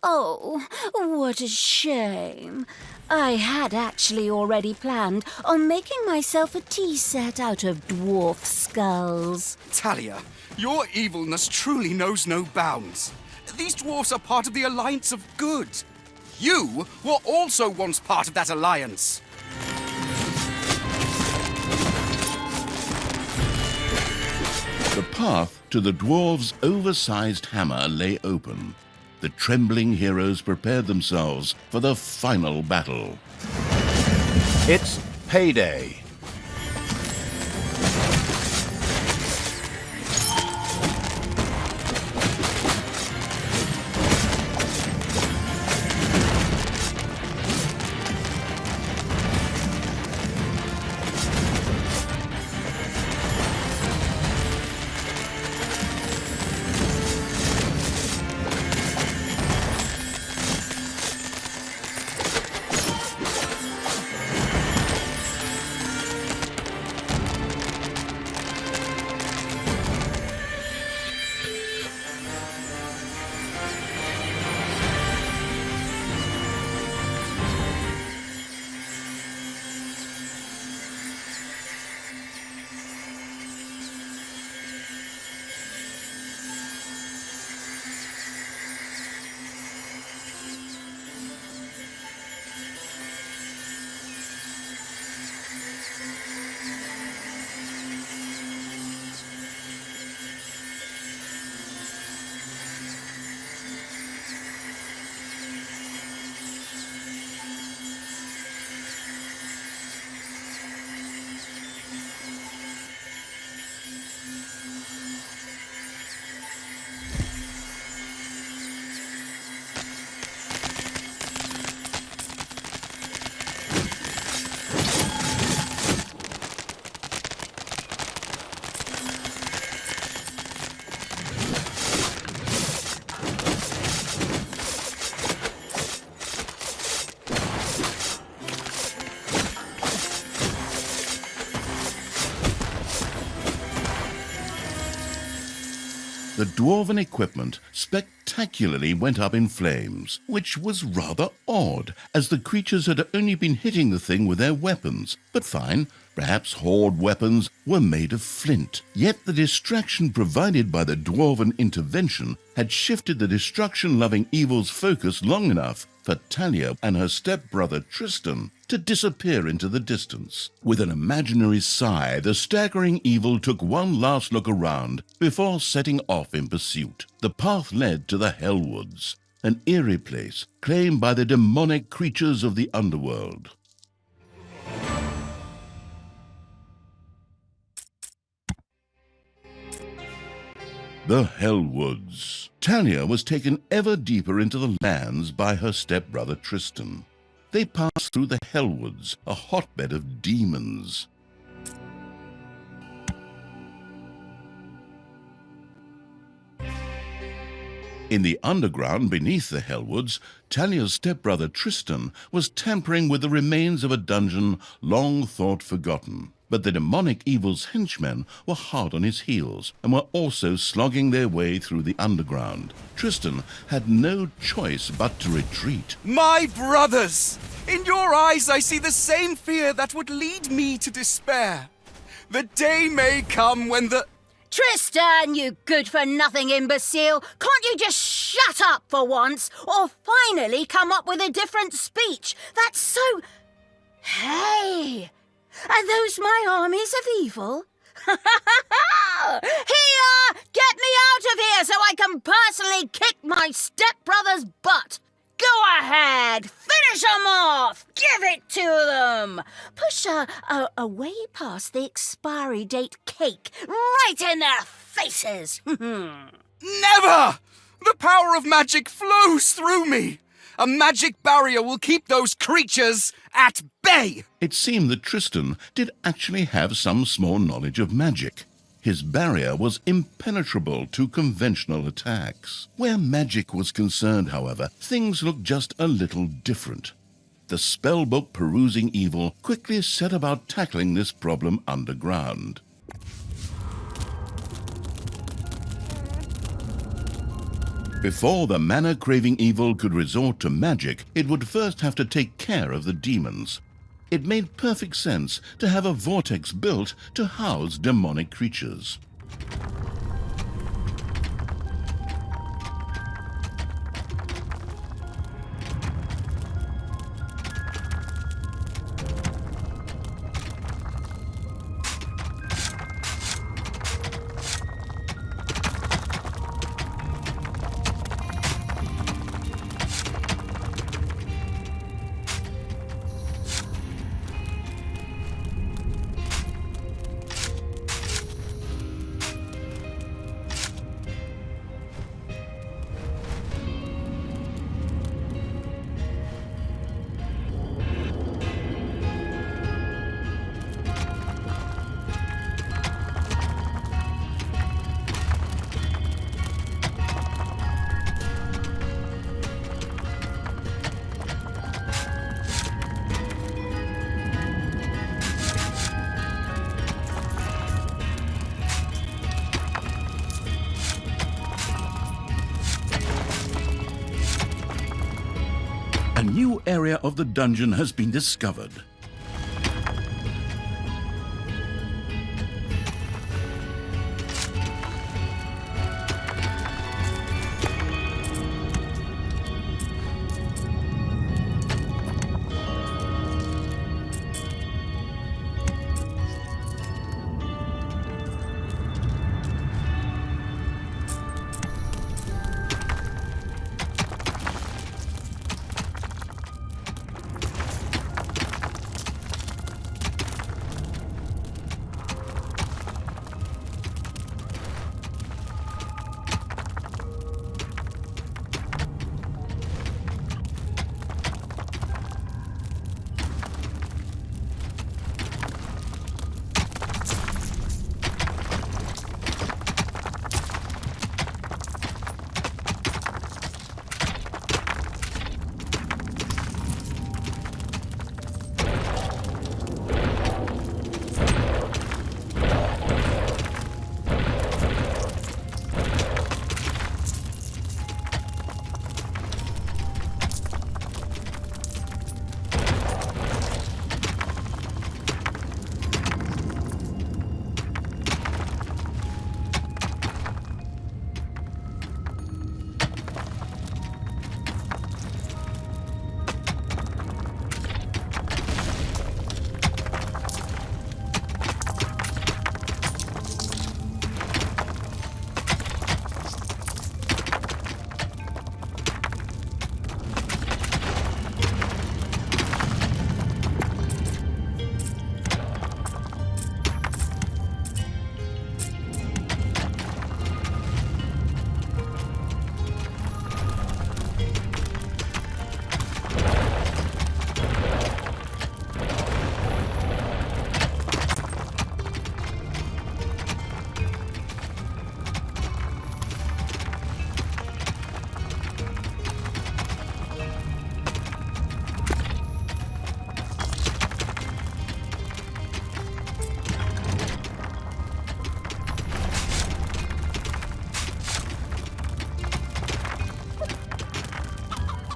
Oh, what a shame. I had actually already planned on making myself a tea set out of dwarf skulls. Thalya, your evilness truly knows no bounds. These dwarfs are part of the Alliance of Good. You were also once part of that alliance. The path to the dwarves' oversized hammer lay open. The trembling heroes prepared themselves for the final battle. It's payday. The dwarven equipment spectacularly went up in flames, which was rather odd, as the creatures had only been hitting the thing with their weapons. But fine, perhaps horde weapons were made of flint. Yet the distraction provided by the dwarven intervention had shifted the destruction-loving evil's focus long enough for Thalya and her stepbrother Tristan to disappear into the distance. With an imaginary sigh, the staggering evil took one last look around before setting off in pursuit. The path led to the Hellwoods, an eerie place claimed by the demonic creatures of the underworld. The Hellwoods. Thalya was taken ever deeper into the lands by her stepbrother Tristan. They passed through the Hellwoods, a hotbed of demons. In the underground beneath the Hellwoods, Thalya's stepbrother Tristan was tampering with the remains of a dungeon long thought forgotten. But the demonic evil's henchmen were hard on his heels and were also slogging their way through the underground. Tristan had no choice but to retreat. My brothers! In your eyes I see the same fear that would lead me to despair. The day may come when the... Tristan, you good-for-nothing imbecile! Can't you just shut up for once, or finally come up with a different speech? That's so... Hey! Are those my armies of evil? Here! Get me out of here so I can personally kick my stepbrother's butt! Go ahead! Finish them off! Give it to them! Push away past the expiry date cake, right in their faces! Never! The power of magic flows through me! A magic barrier will keep those creatures at bay! It seemed that Tristan did actually have some small knowledge of magic. His barrier was impenetrable to conventional attacks. Where magic was concerned, however, things looked just a little different. The spellbook perusing evil quickly set about tackling this problem underground. Before the mana-craving evil could resort to magic, it would first have to take care of the demons. It made perfect sense to have a vortex built to house demonic creatures. a new area of the dungeon has been discovered.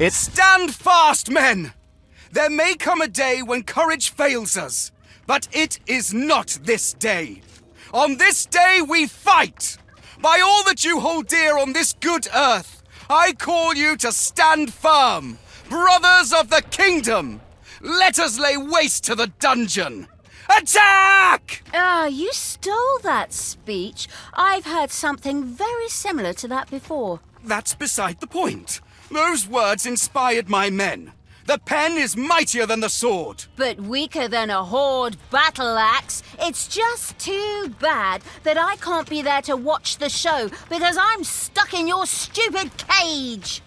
Stand fast, men! There may come a day when courage fails us, but it is not this day. On this day we fight! By all that you hold dear on this good earth, I call you to stand firm! Brothers of the kingdom! Let us lay waste to the dungeon! Attack! You stole that speech. I've heard something very similar to that before. That's beside the point. Those words inspired my men. The pen is mightier than the sword. But weaker than a horde battle axe. It's just too bad that I can't be there to watch the show because I'm stuck in your stupid cage.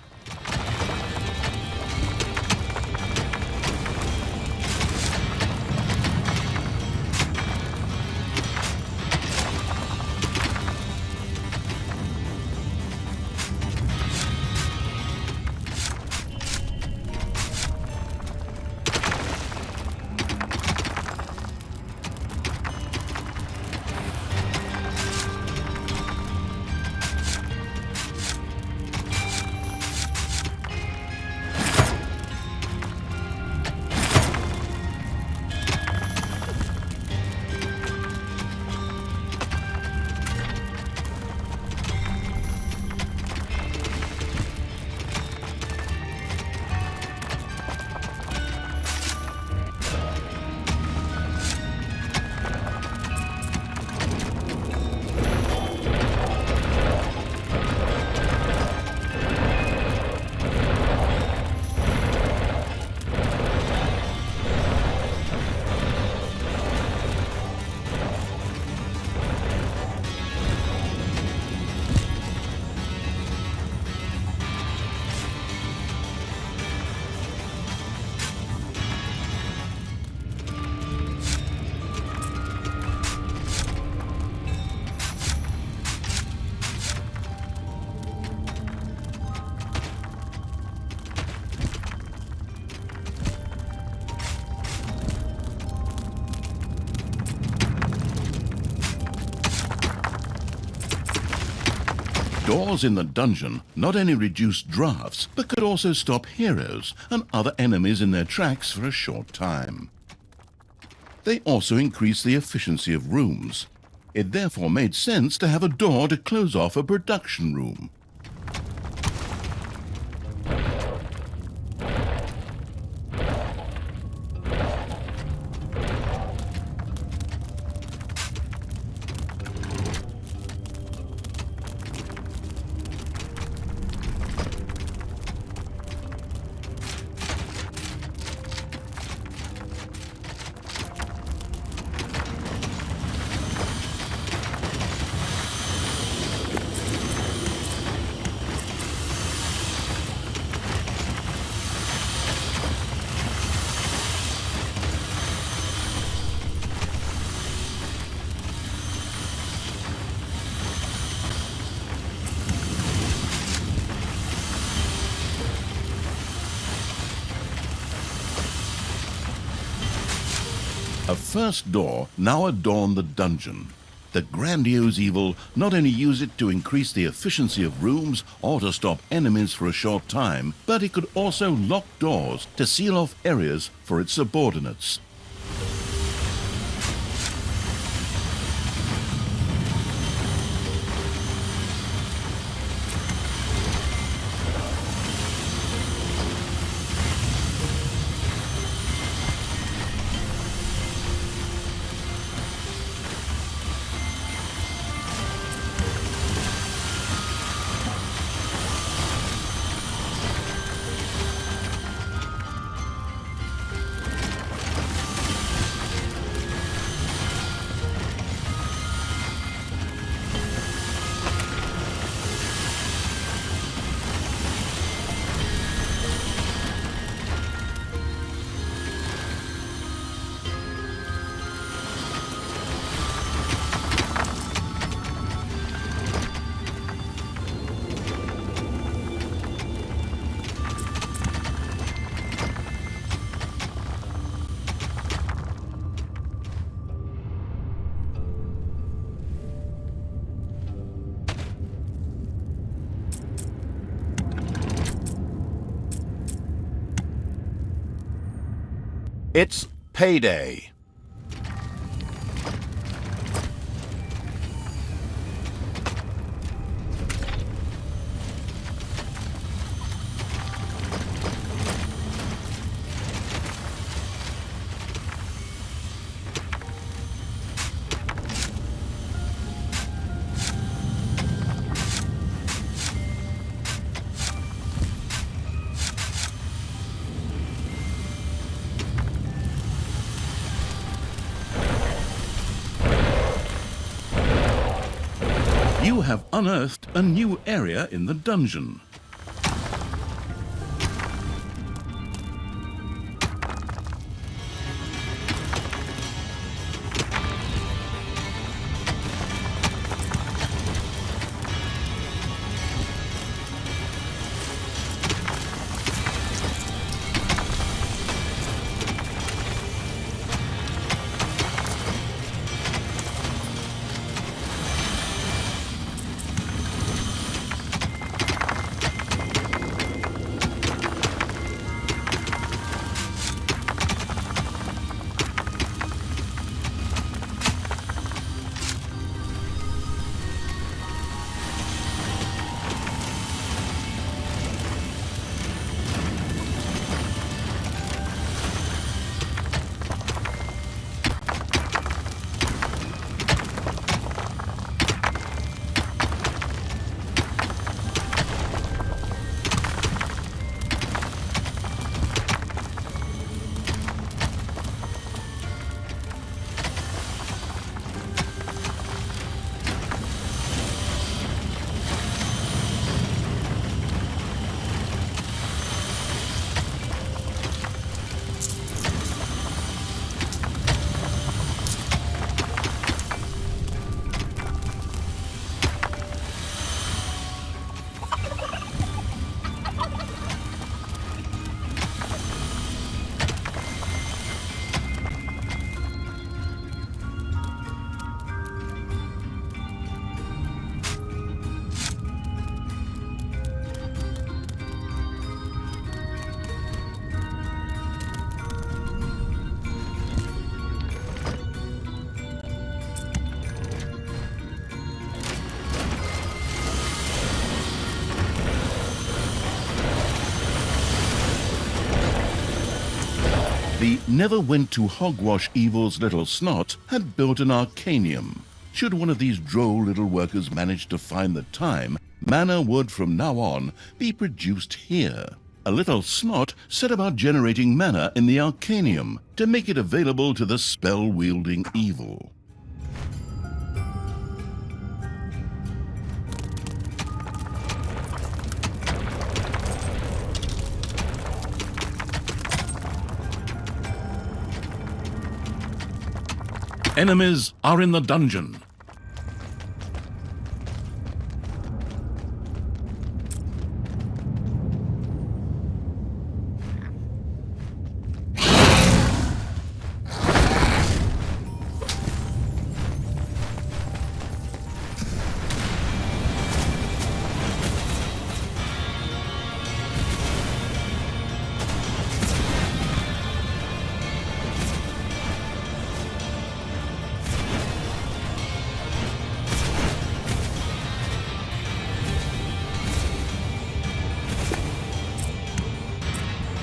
Doors in the dungeon not only reduced drafts, but could also stop heroes and other enemies in their tracks for a short time. They also increased the efficiency of rooms. It therefore made sense to have a door to close off a production room. A first door now adorned the dungeon. The grandiose evil not only used it to increase the efficiency of rooms or to stop enemies for a short time, but it could also lock doors to seal off areas for its subordinates. It's payday. You have unearthed a new area in the dungeon. The never went to hogwash evil's little snot had built an arcanium. Should one of these droll little workers manage to find the time, mana would from now on be produced here. A little snot set about generating mana in the arcanium to make it available to the spell-wielding evil. Enemies are in the dungeon.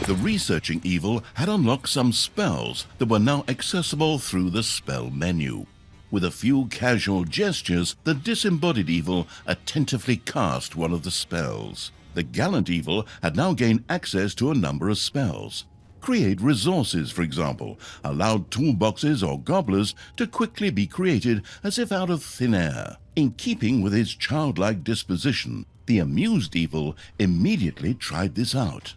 The researching evil had unlocked some spells that were now accessible through the spell menu. With a few casual gestures, the disembodied evil attentively cast one of the spells. The gallant evil had now gained access to a number of spells. Create resources, for example, allowed toolboxes or gobblers to quickly be created as if out of thin air. In keeping with his childlike disposition, the amused evil immediately tried this out.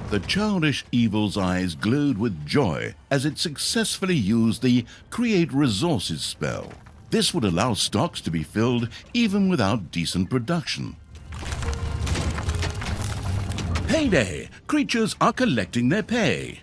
The childish evil's eyes glowed with joy as it successfully used the Create Resources spell. This would allow stocks to be filled even without decent production. Payday! Creatures are collecting their pay.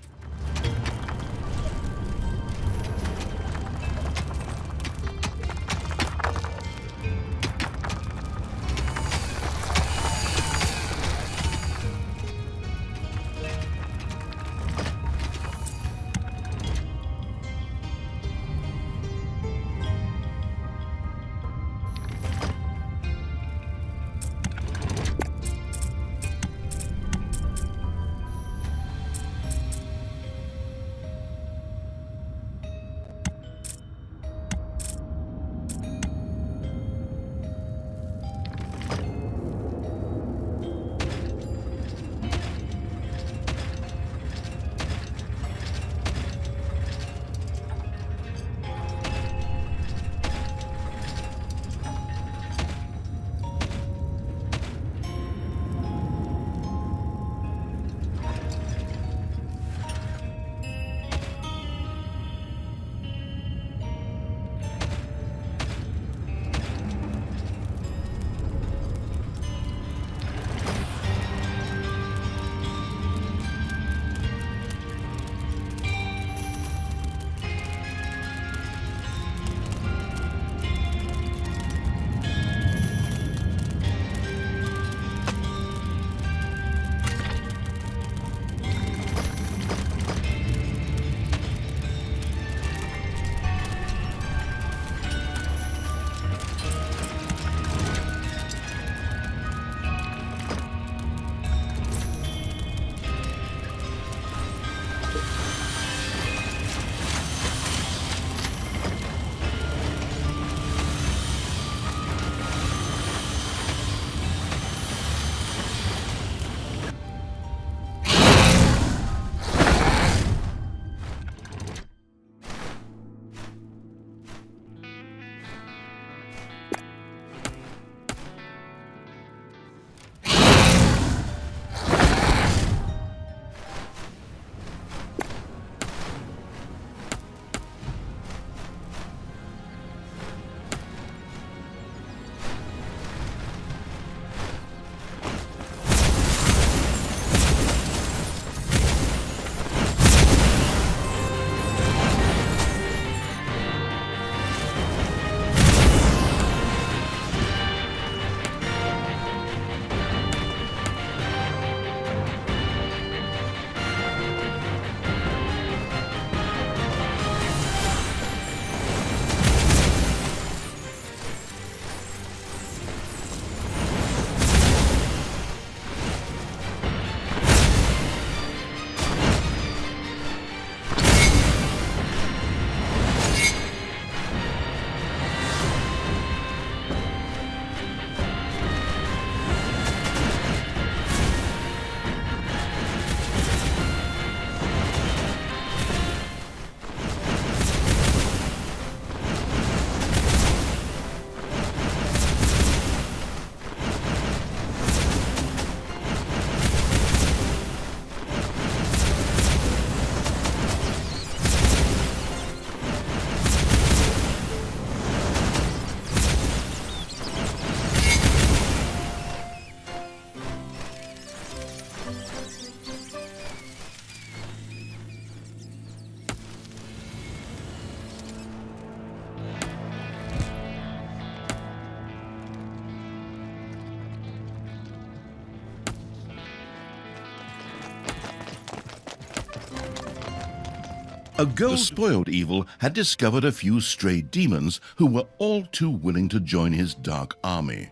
The spoiled evil had discovered a few stray demons who were all too willing to join his dark army.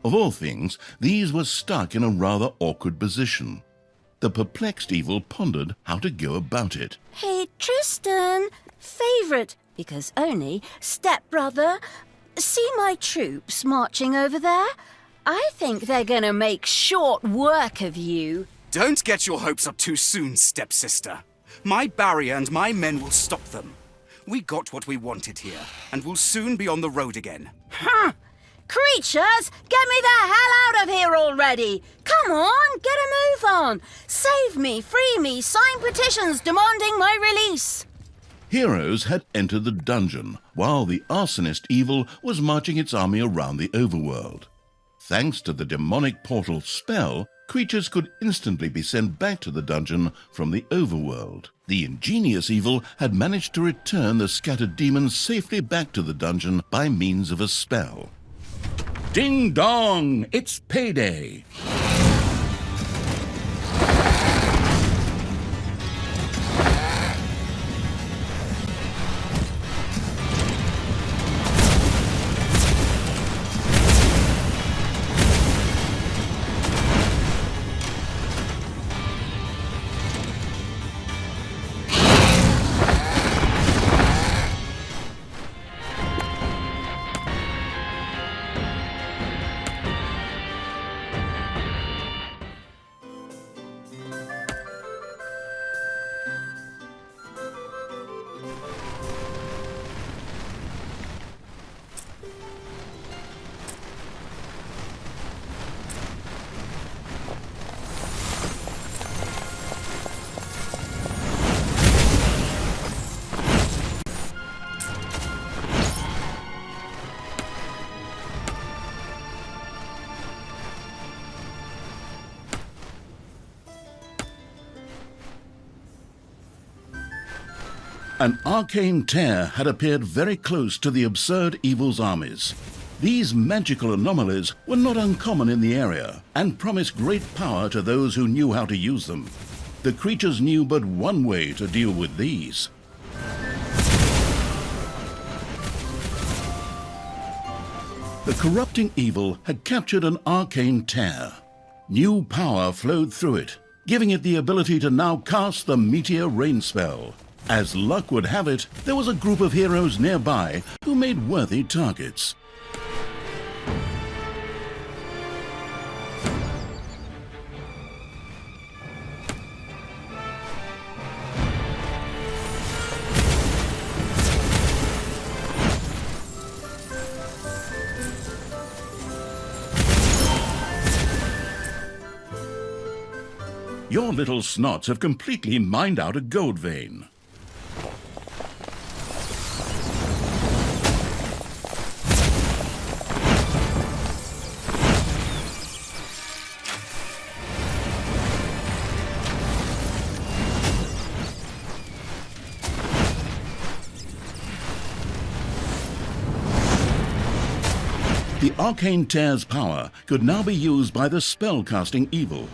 Of all things, these were stuck in a rather awkward position. The perplexed evil pondered how to go about it. Hey, Tristan, favourite, because only, stepbrother, see my troops marching over there? I think they're gonna make short work of you. Don't get your hopes up too soon, stepsister. My barrier and my men will stop them. We got what we wanted here, and we'll soon be on the road again. Huh! Creatures, get me the hell out of here already! Come on, get a move on! Save me, free me, sign petitions demanding my release! Heroes had entered the dungeon, while the arsonist evil was marching its army around the overworld. Thanks to the demonic portal spell, creatures could instantly be sent back to the dungeon from the overworld. The ingenious evil had managed to return the scattered demons safely back to the dungeon by means of a spell. Ding dong! It's payday! An arcane tear had appeared very close to the absurd evil's armies. These magical anomalies were not uncommon in the area and promised great power to those who knew how to use them. The creatures knew but one way to deal with these. The corrupting evil had captured an arcane tear. New power flowed through it, giving it the ability to now cast the meteor rain spell. As luck would have it, there was a group of heroes nearby who made worthy targets. Your little snots have completely mined out a gold vein. The arcane tear's power could now be used by the spell-casting evil.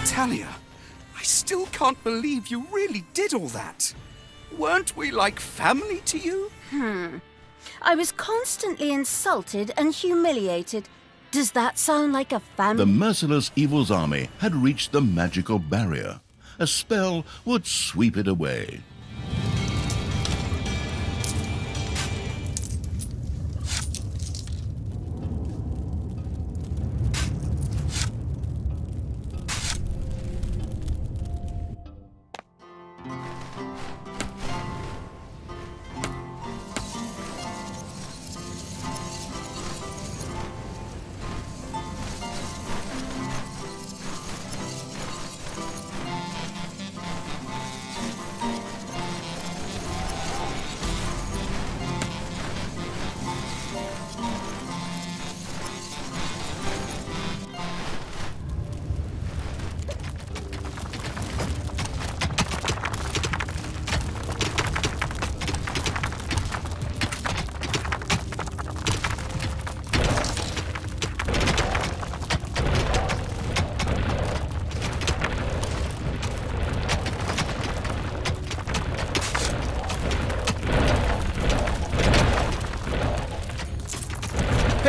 Thalya, I still can't believe you really did all that. Weren't we like family to you? I was constantly insulted and humiliated. Does that sound like a family? The merciless evil's army had reached the magical barrier. A spell would sweep it away.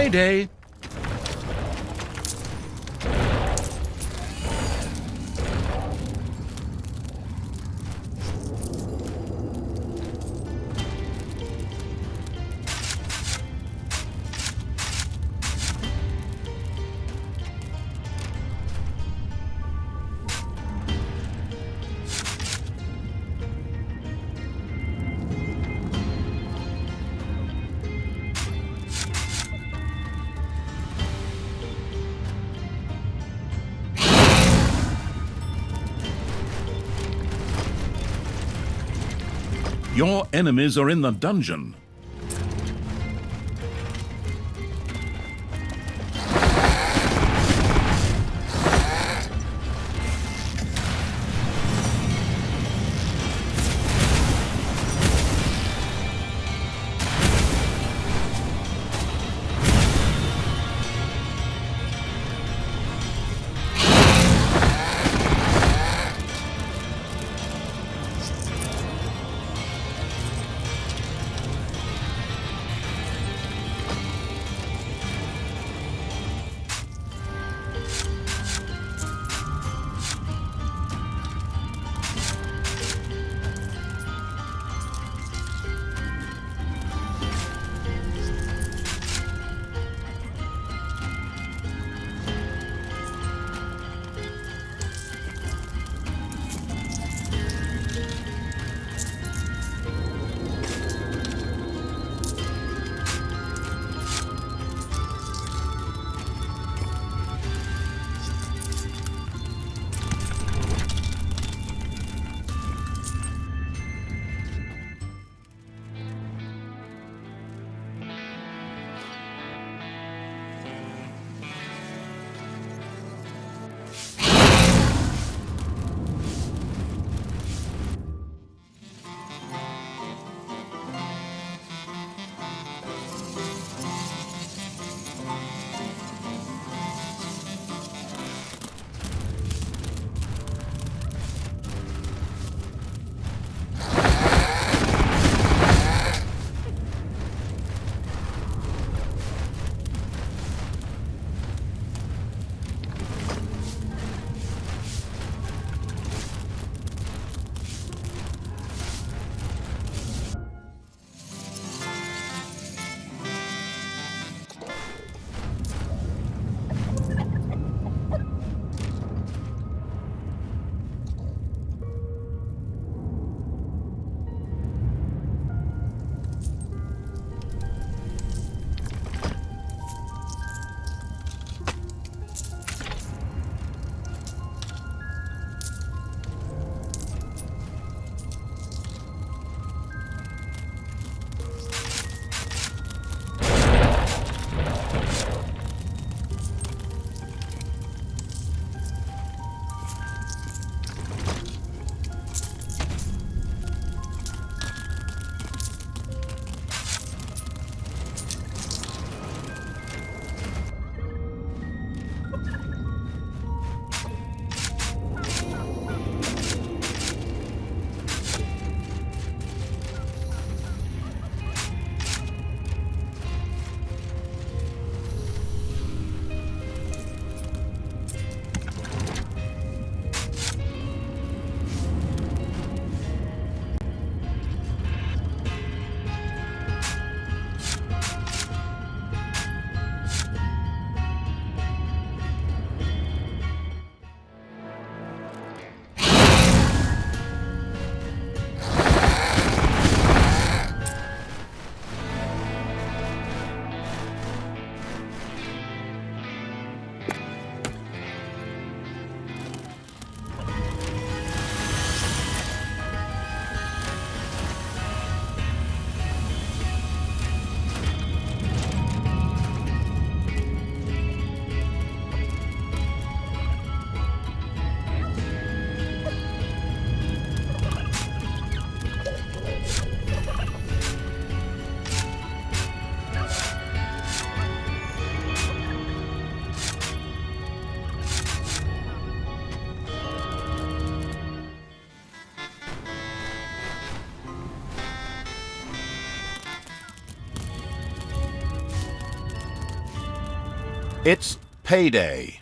Payday! Your enemies are in the dungeon. It's payday.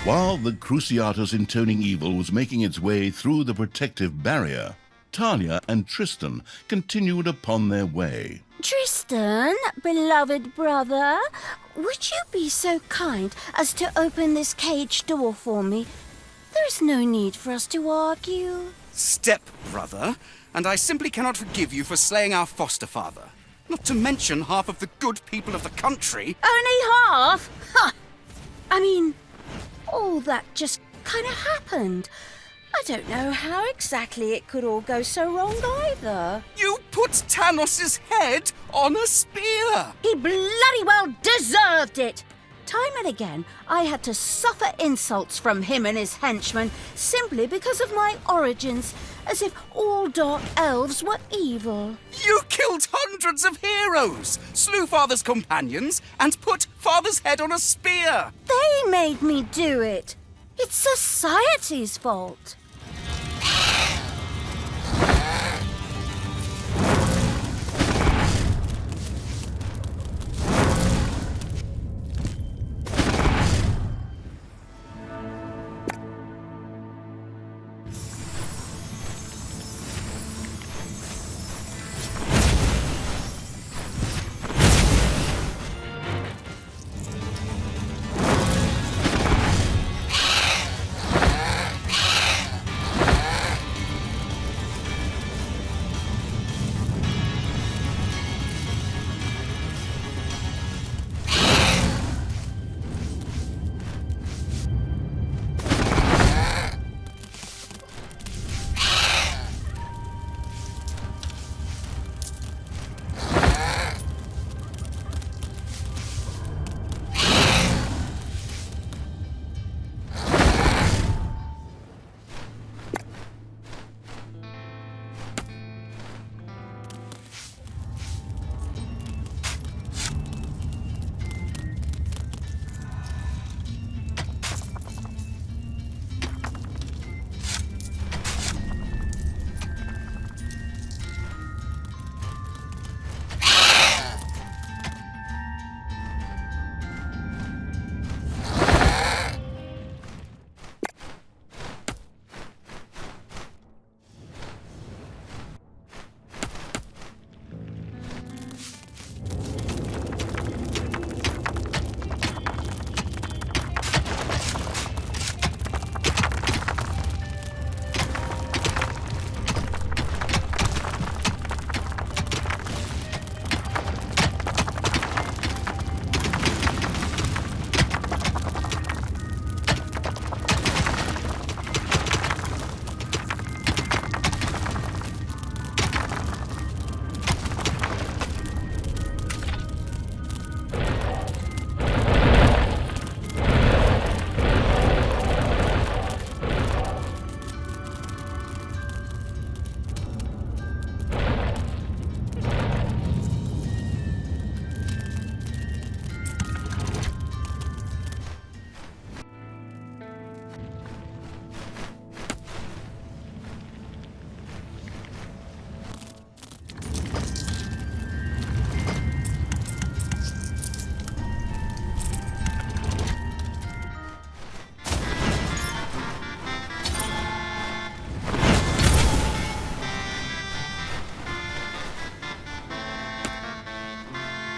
While the Cruciatus intoning evil was making its way through the protective barrier, Thalya and Tristan continued upon their way. Tristan, beloved brother, would you be so kind as to open this cage door for me? There is no need for us to argue. Step-brother, and I simply cannot forgive you for slaying our foster father. Not to mention half of the good people of the country. Only half? Ha! I mean, all that just kind of happened. I don't know how exactly it could all go so wrong either. You put Tanos's head on a spear! He bloody well deserved it! Time and again, I had to suffer insults from him and his henchmen simply because of my origins, as if all Dark Elves were evil. You killed hundreds of heroes, slew Father's companions, and put Father's head on a spear! They made me do it. It's society's fault.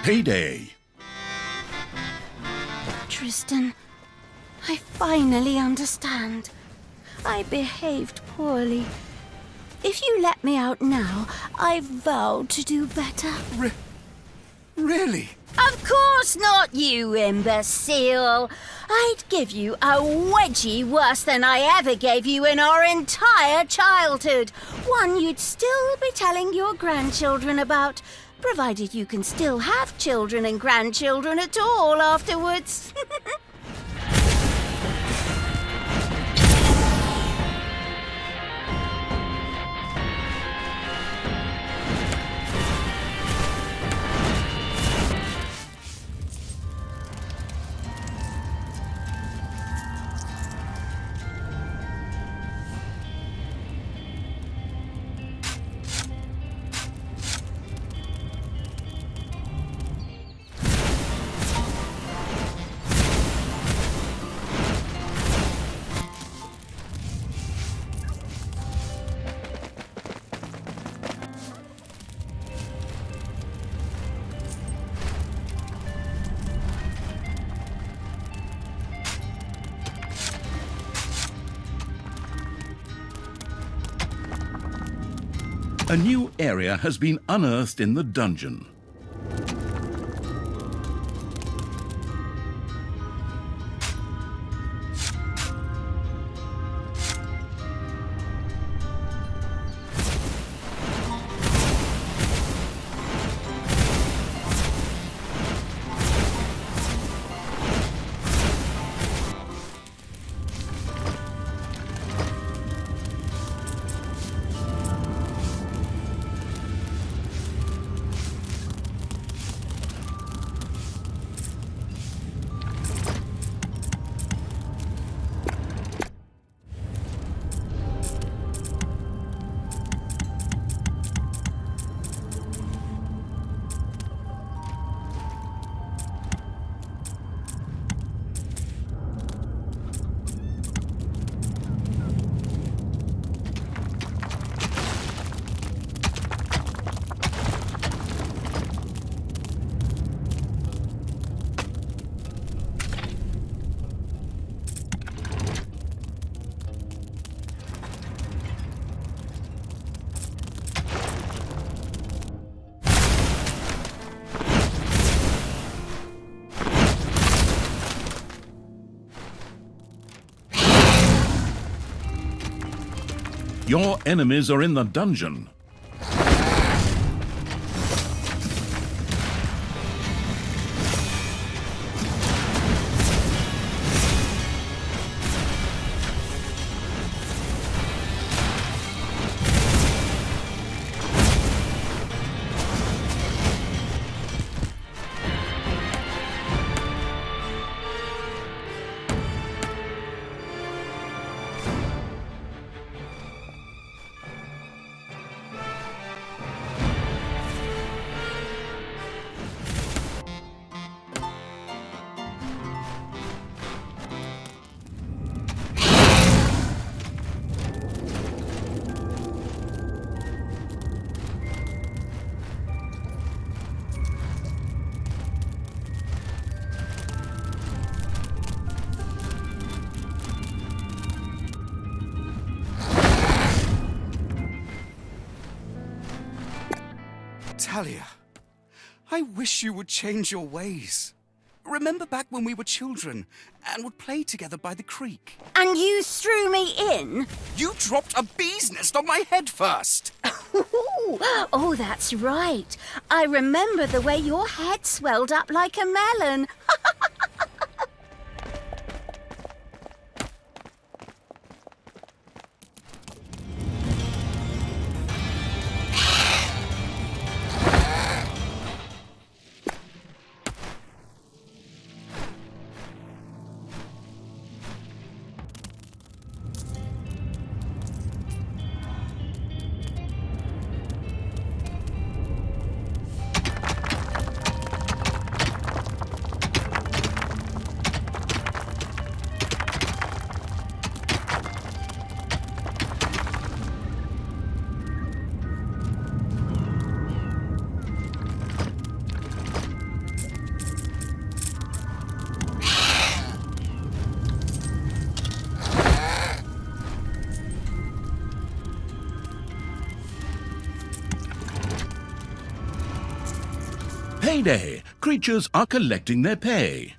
Payday. Tristan, I finally understand. I behaved poorly. If you let me out now, I vow to do better. Really? Of course not, you imbecile! I'd give you a wedgie worse than I ever gave you in our entire childhood. One you'd still be telling your grandchildren about, provided you can still have children and grandchildren at all afterwards. A new area has been unearthed in the dungeon. Your enemies are in the dungeon. Thalya, I wish you would change your ways. Remember back when we were children and would play together by the creek? And you threw me in? You dropped a bee's nest on my head first. Oh, that's right. I remember the way your head swelled up like a melon. payday! Creatures are collecting their pay.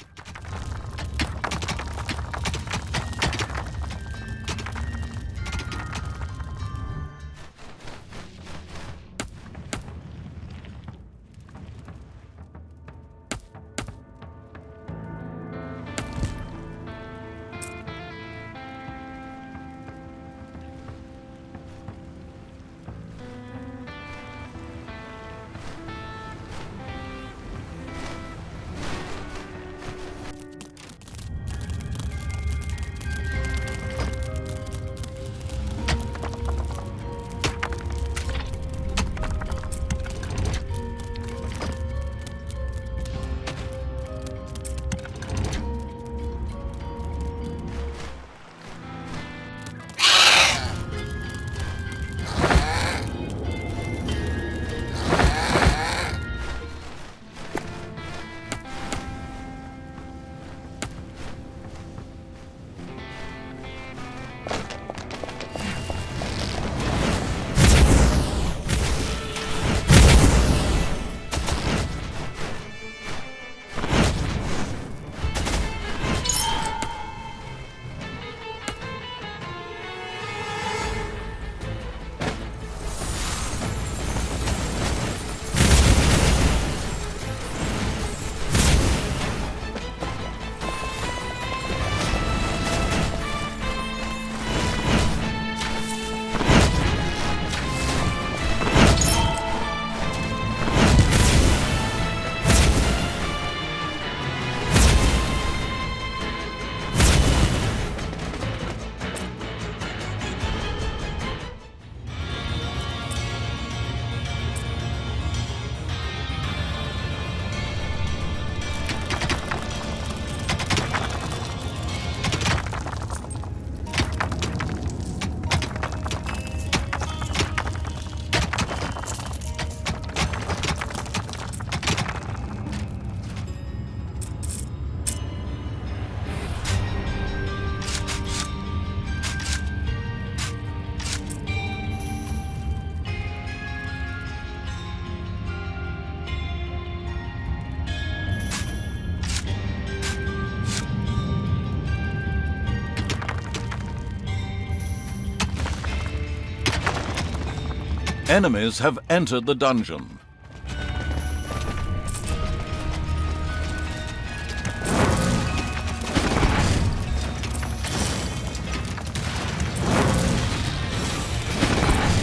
Enemies have entered the dungeon.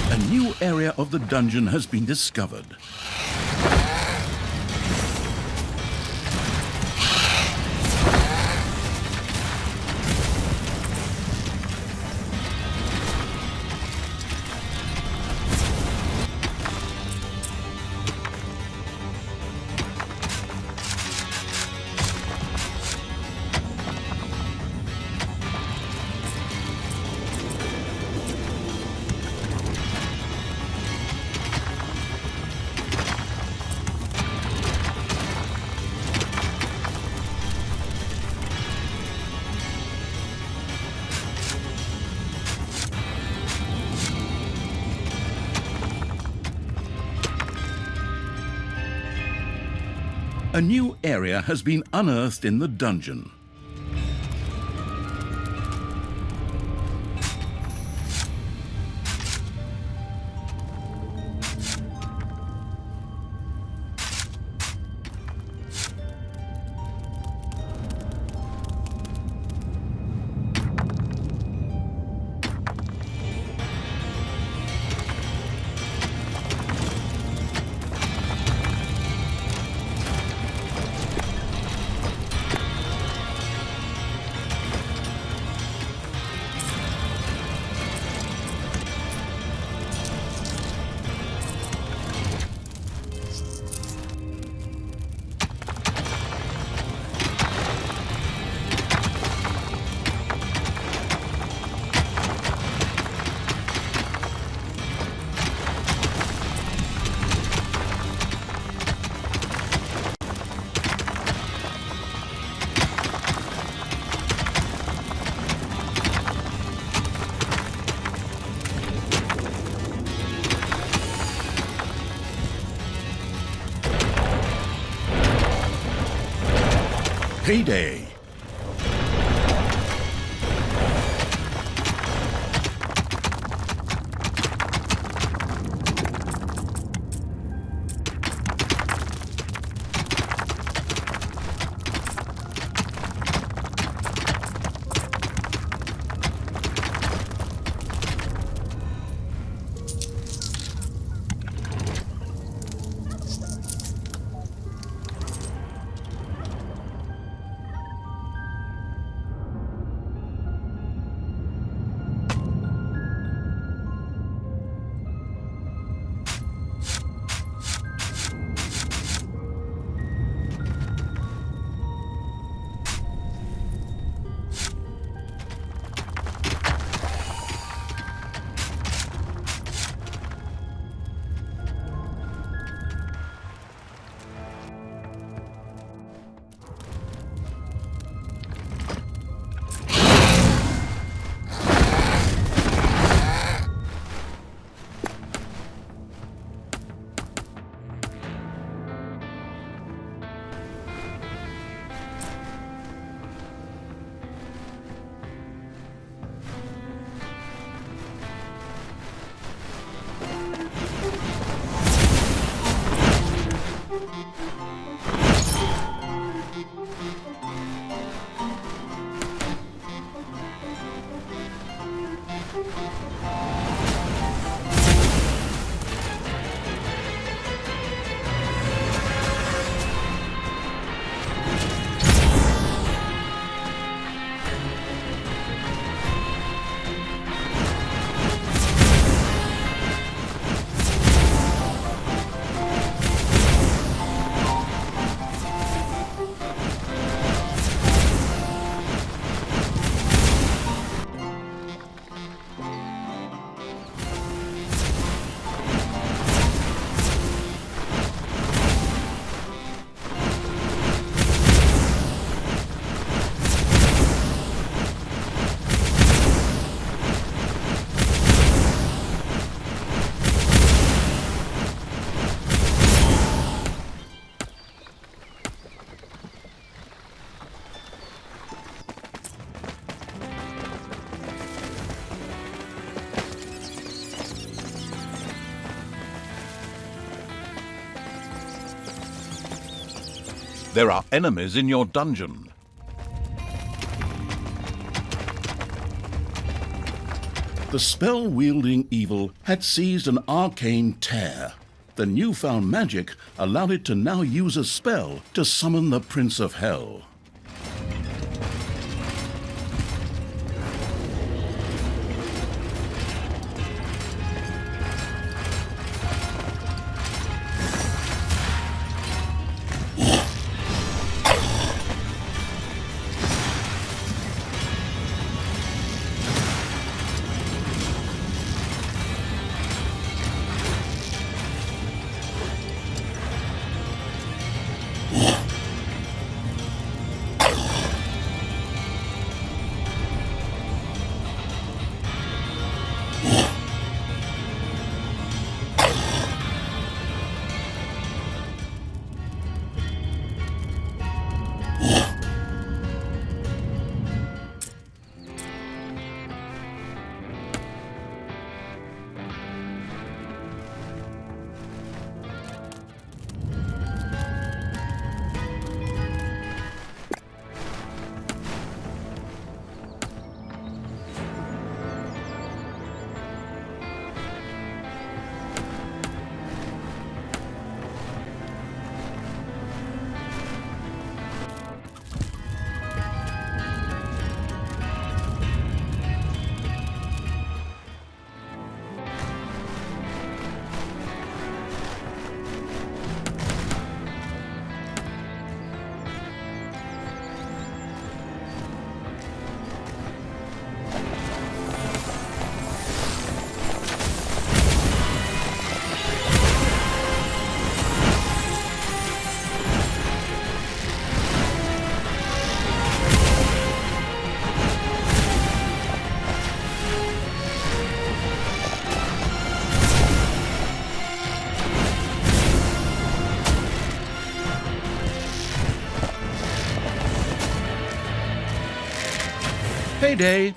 A new area of the dungeon has been discovered. A new area has been unearthed in the dungeon. payday. There are enemies in your dungeon. The spell-wielding evil had seized an arcane tear. The newfound magic allowed it to now use a spell to summon the Prince of Hell. Payday!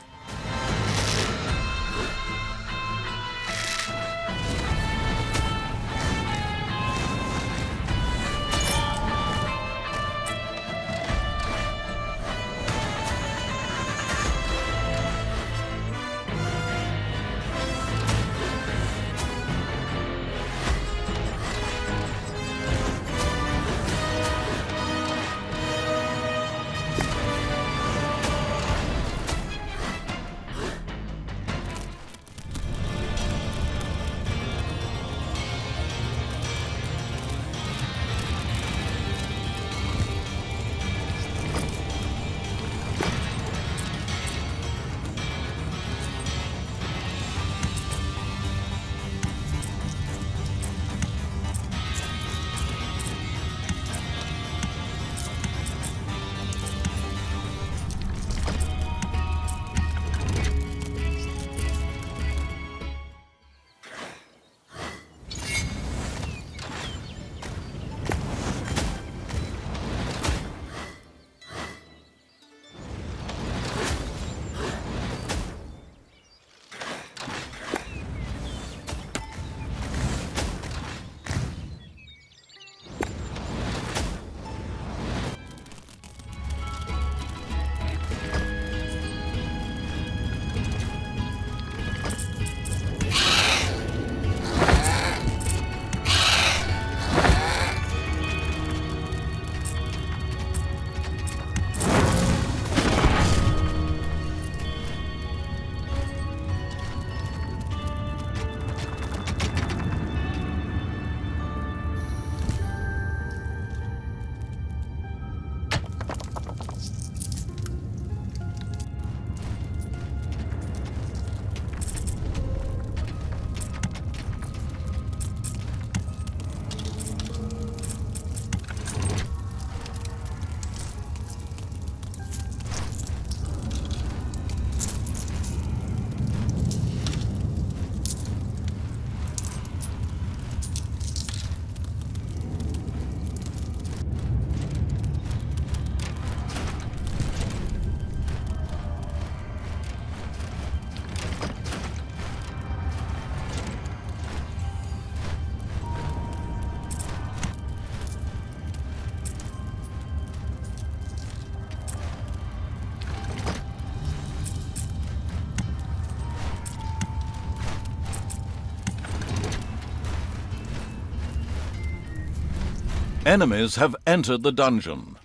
Enemies have entered the dungeon.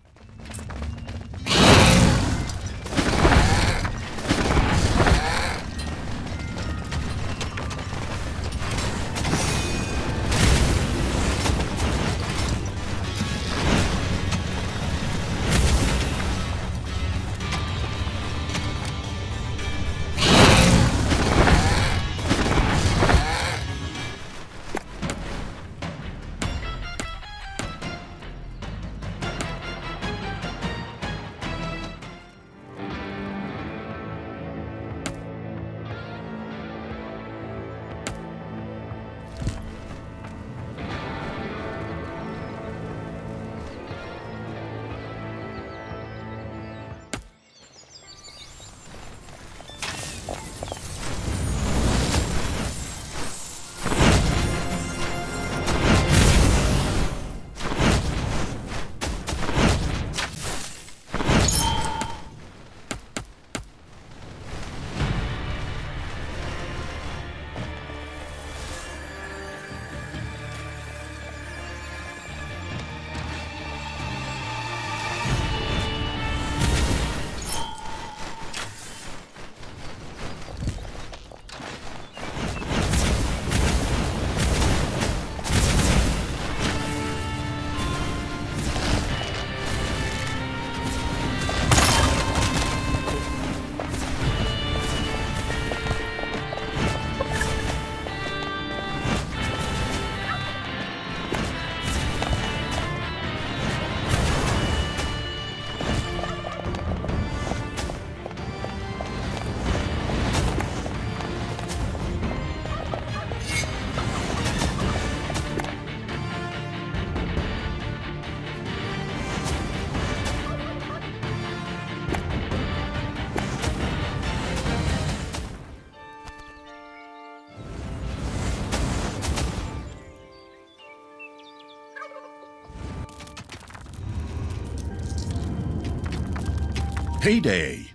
Payday.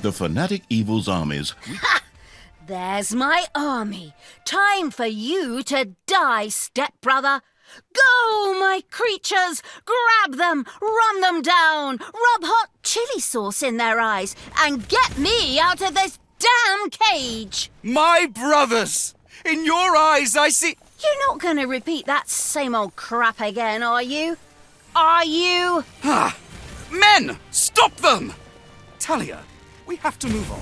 The fanatic evil's armies. There's my army. Time for you to die, stepbrother. Go, my creatures! Grab them, run them down, rub hot chili sauce in their eyes, and get me out of this damn cage! My brothers! In your eyes, I see... You're not going to repeat that same old crap again, are you? Are you? Men! Stop them! Thalya, we have to move on.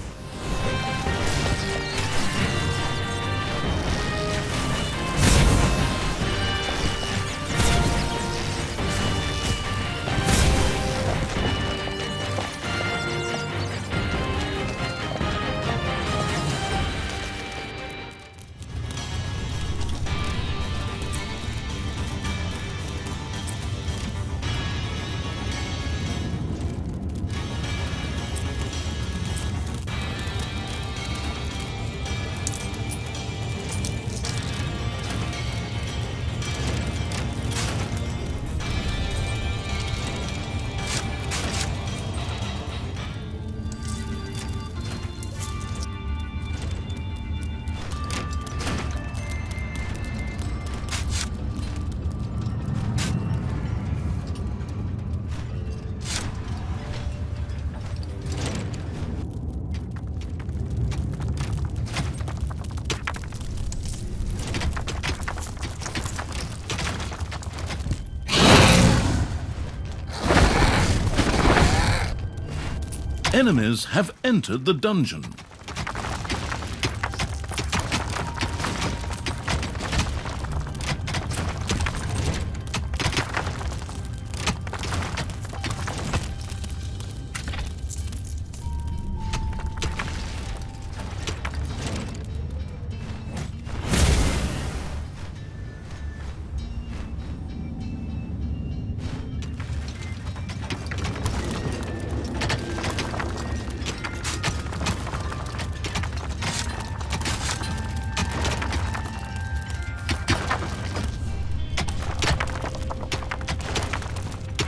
Enemies have entered the dungeon.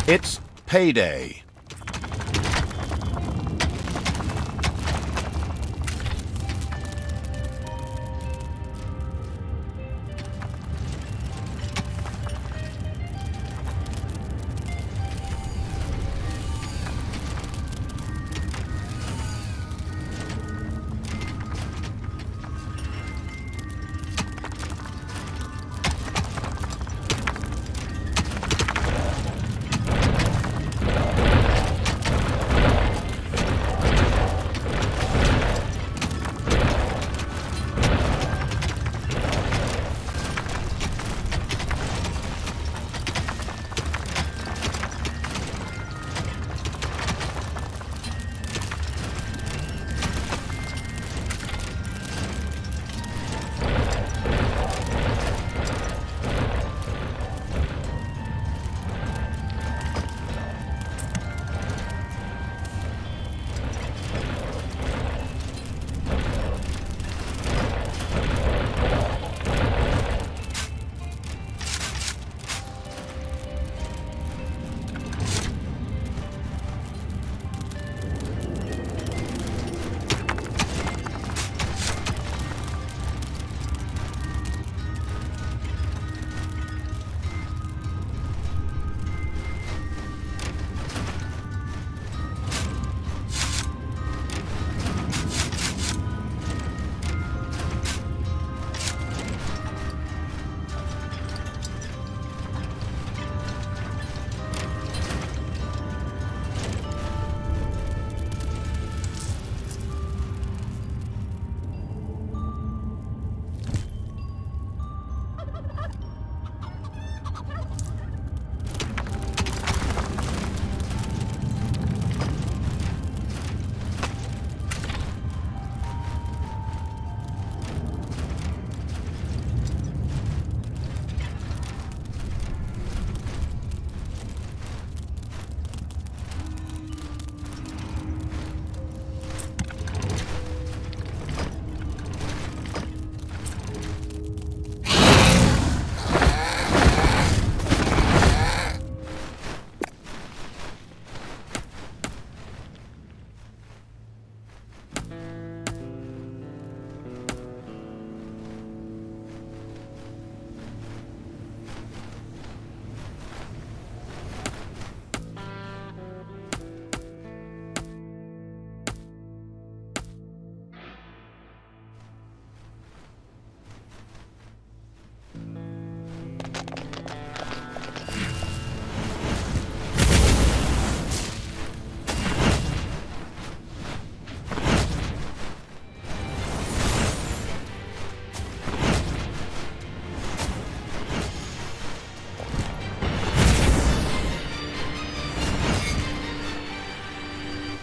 It's payday.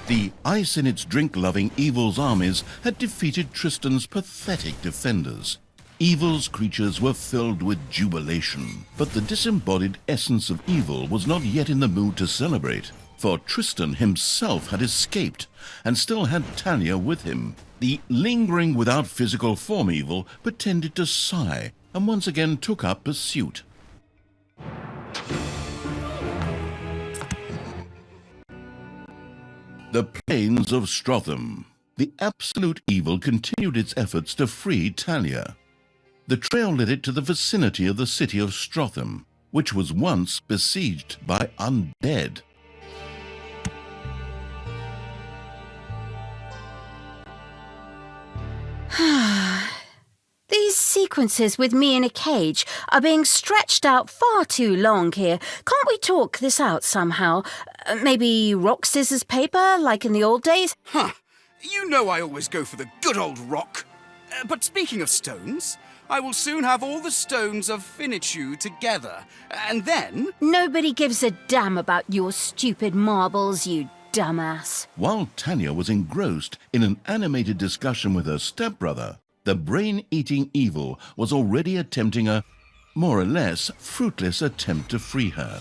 The ice in its drink-loving Evil's armies had defeated Tristan's pathetic defenders. Evil's creatures were filled with jubilation, but the disembodied essence of Evil was not yet in the mood to celebrate, for Tristan himself had escaped and still had Thalya with him. The lingering without physical form Evil pretended to sigh and once again took up pursuit. The plains of Strotham. The absolute Evil continued its efforts to free Thalya. The trail led it to the vicinity of the city of Strotham, which was once besieged by undead. These sequences with me in a cage are being stretched out far too long here. Can't we talk this out somehow? Maybe rock, scissors, paper, like in the old days? Huh. You know I always go for the good old rock. But speaking of stones, I will soon have all the stones of finitude together, and then... Nobody gives a damn about your stupid marbles, you dumbass. While Thalya was engrossed in an animated discussion with her stepbrother, the brain-eating Evil was already attempting a, more or less, fruitless attempt to free her.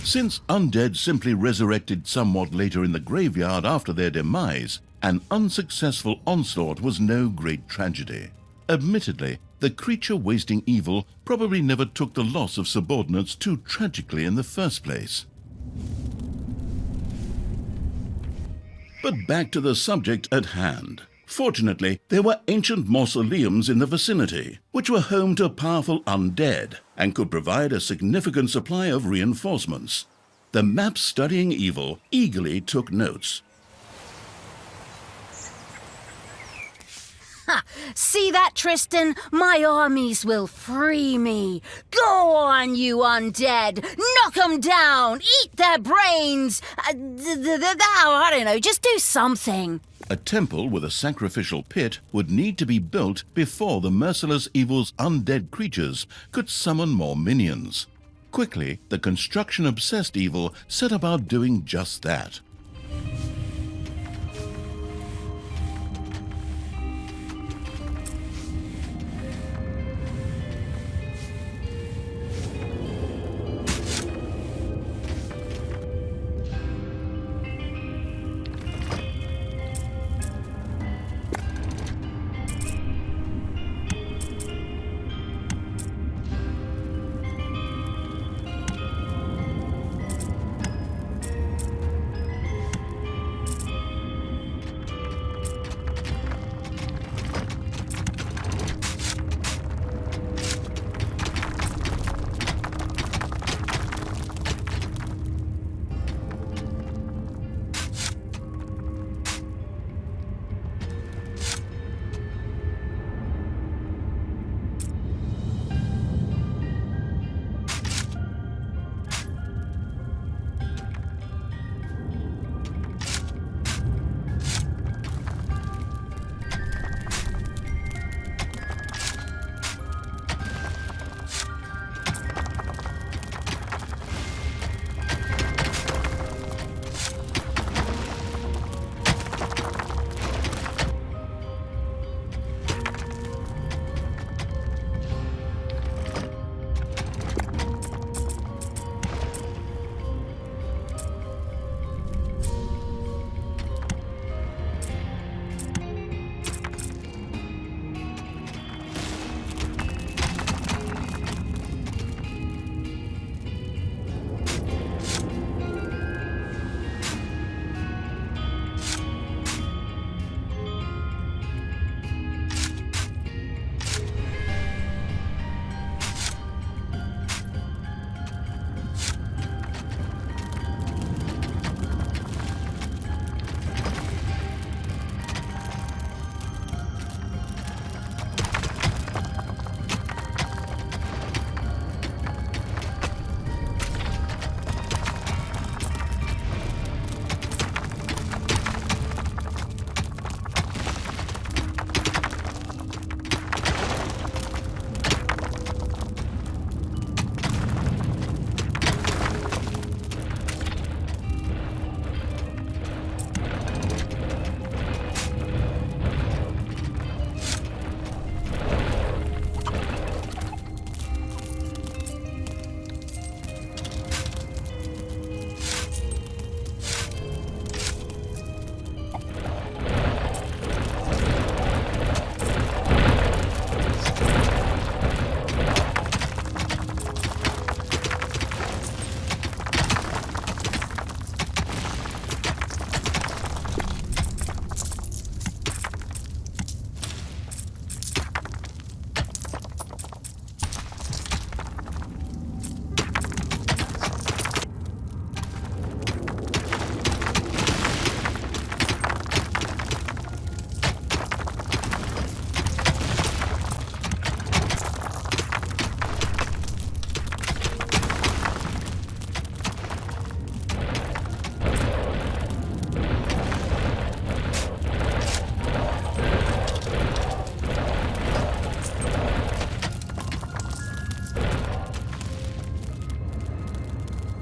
Since undead simply resurrected somewhat later in the graveyard after their demise, an unsuccessful onslaught was no great tragedy. Admittedly, the creature-wasting evil probably never took the loss of subordinates too tragically in the first place. But back to the subject at hand. Fortunately, there were ancient mausoleums in the vicinity, which were home to powerful undead and could provide a significant supply of reinforcements. The map studying evil eagerly took notes. See that, Tristan? My armies will free me. Go on, you undead. Knock 'em down. Eat their brains. I don't know, just do something. A temple with a sacrificial pit would need to be built before the merciless evil's undead creatures could summon more minions. Quickly, the construction-obsessed evil set about doing just that.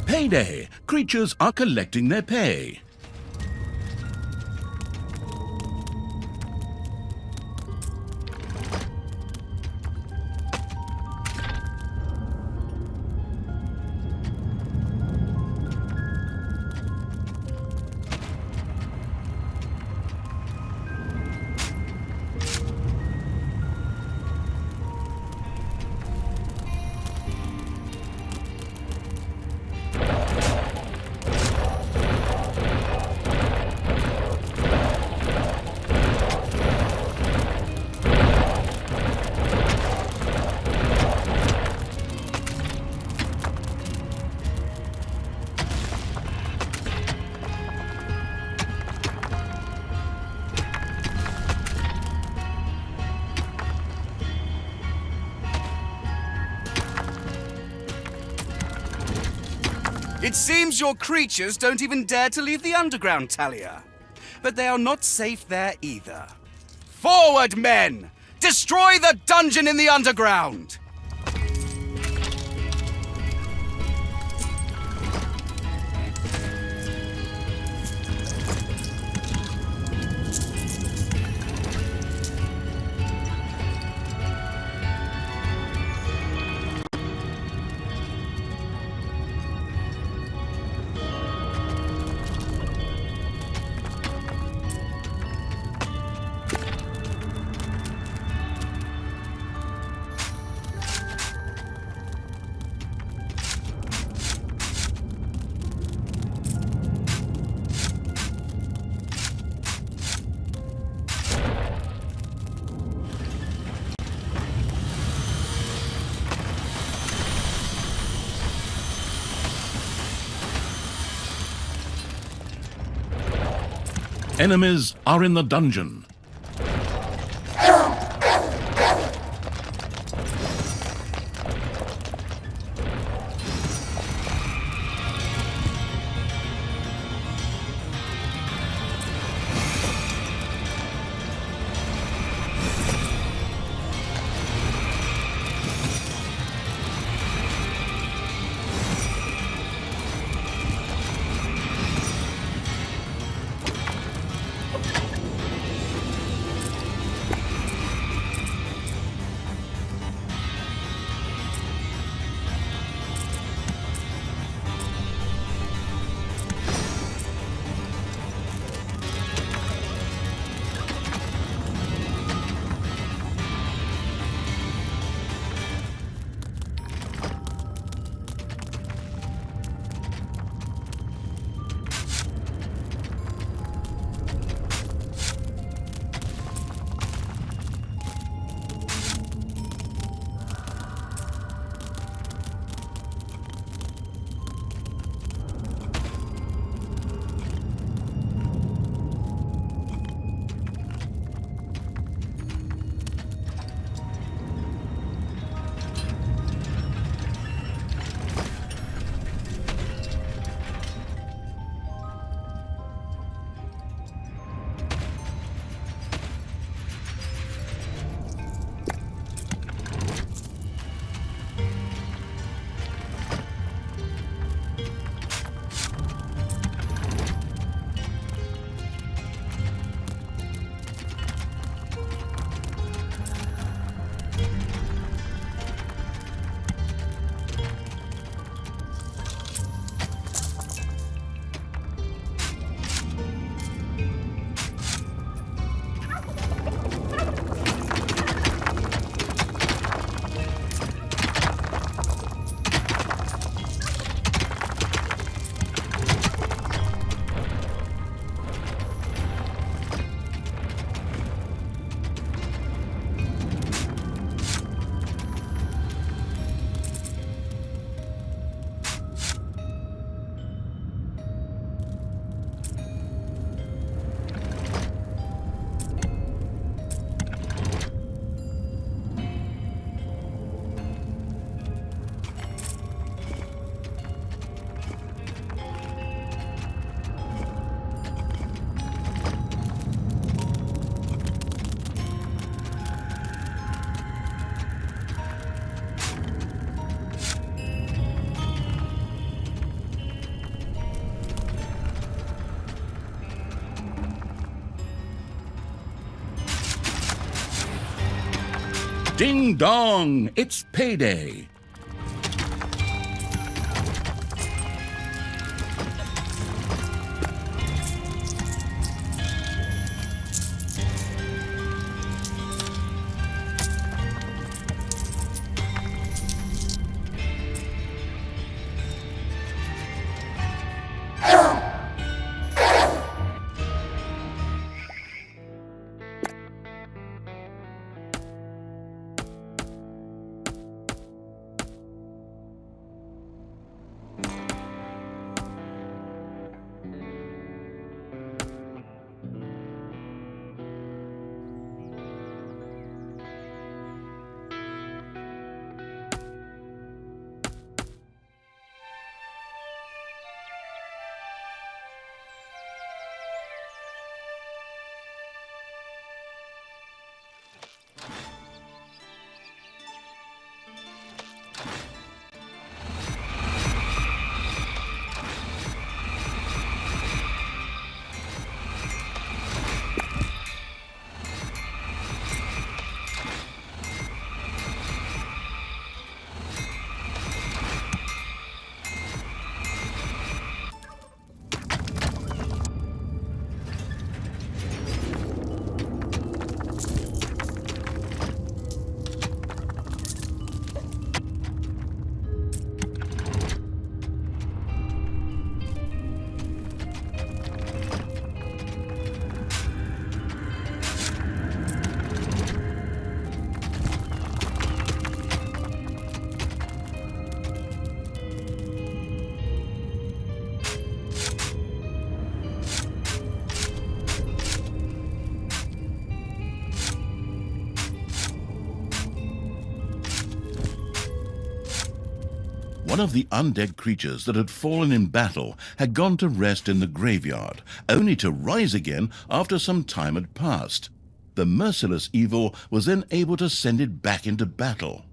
Payday! Creatures are collecting their pay. It seems your creatures don't even dare to leave the underground, Thalya. But they are not safe there either. Forward, men! Destroy the dungeon in the underground! Enemies are in the dungeon. Ding dong! It's payday! one of the undead creatures that had fallen in battle had gone to rest in the graveyard, only to rise again after some time had passed. The merciless evil was then able to send it back into battle.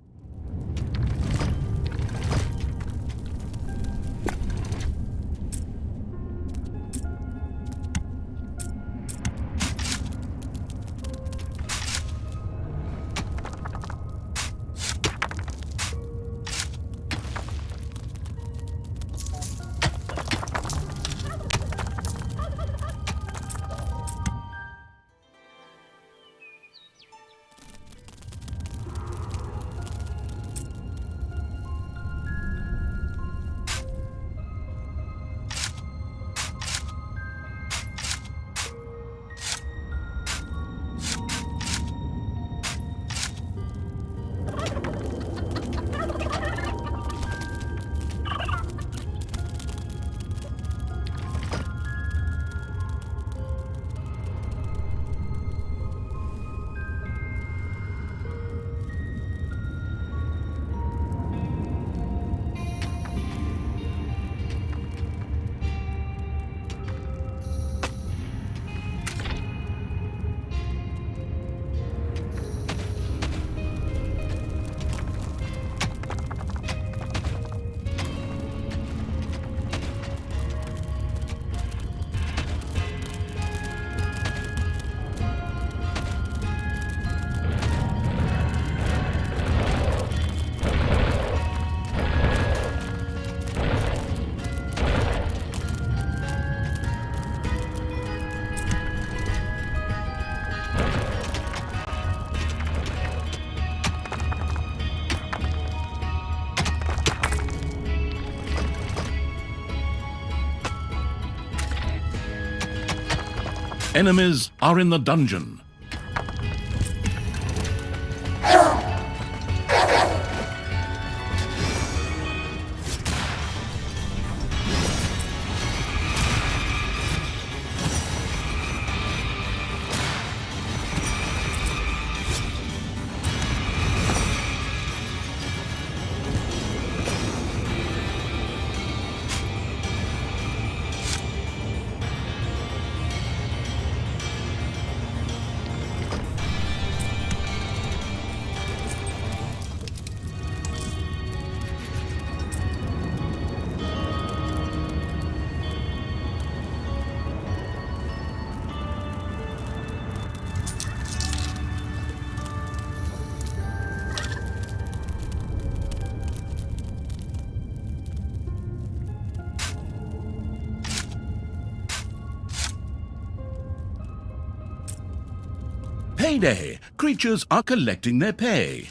Enemies are in the dungeon. Payday! Creatures are collecting their pay.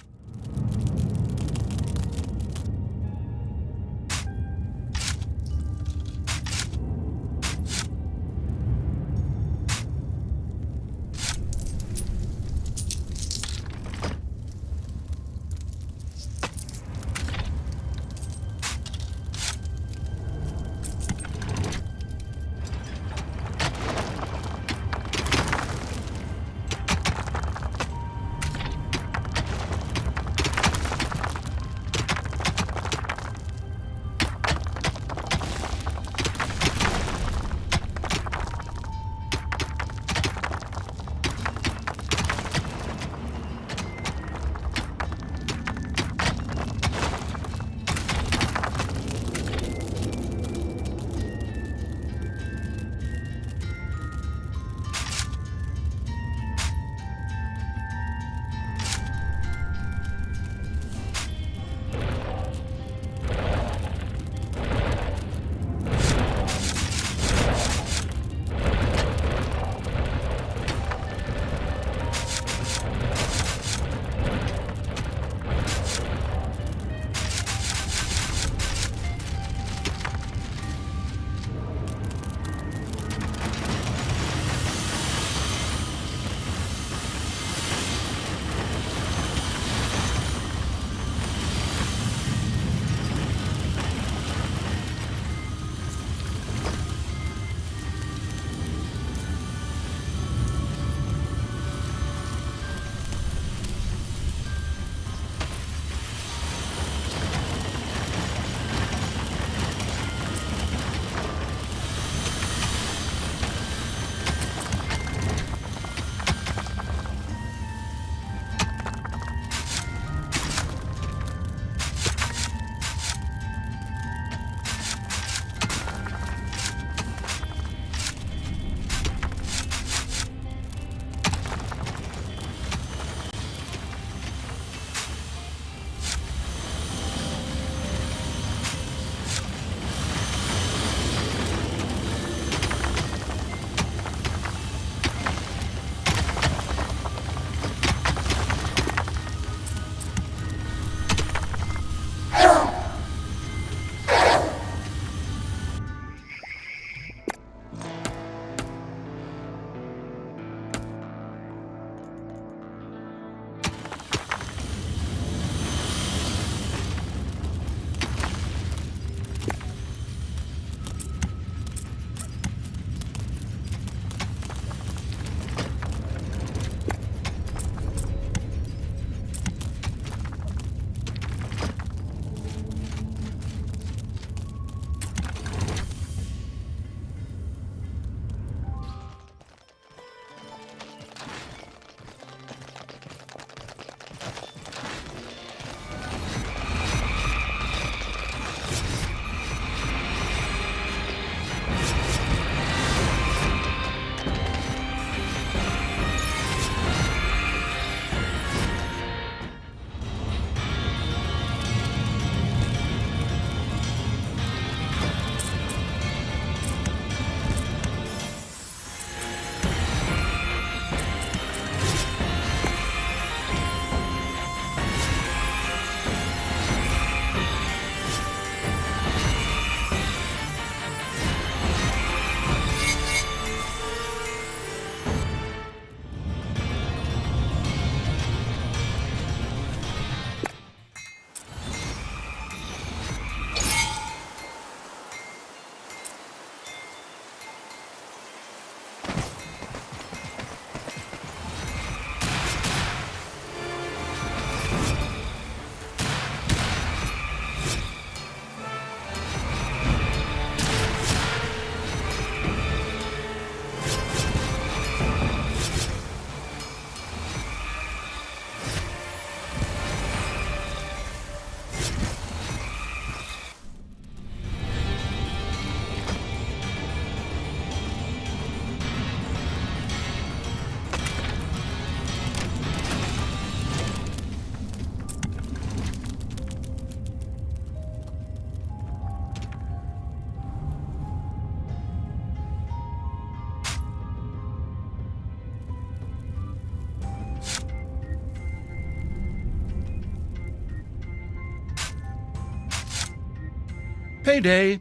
Payday!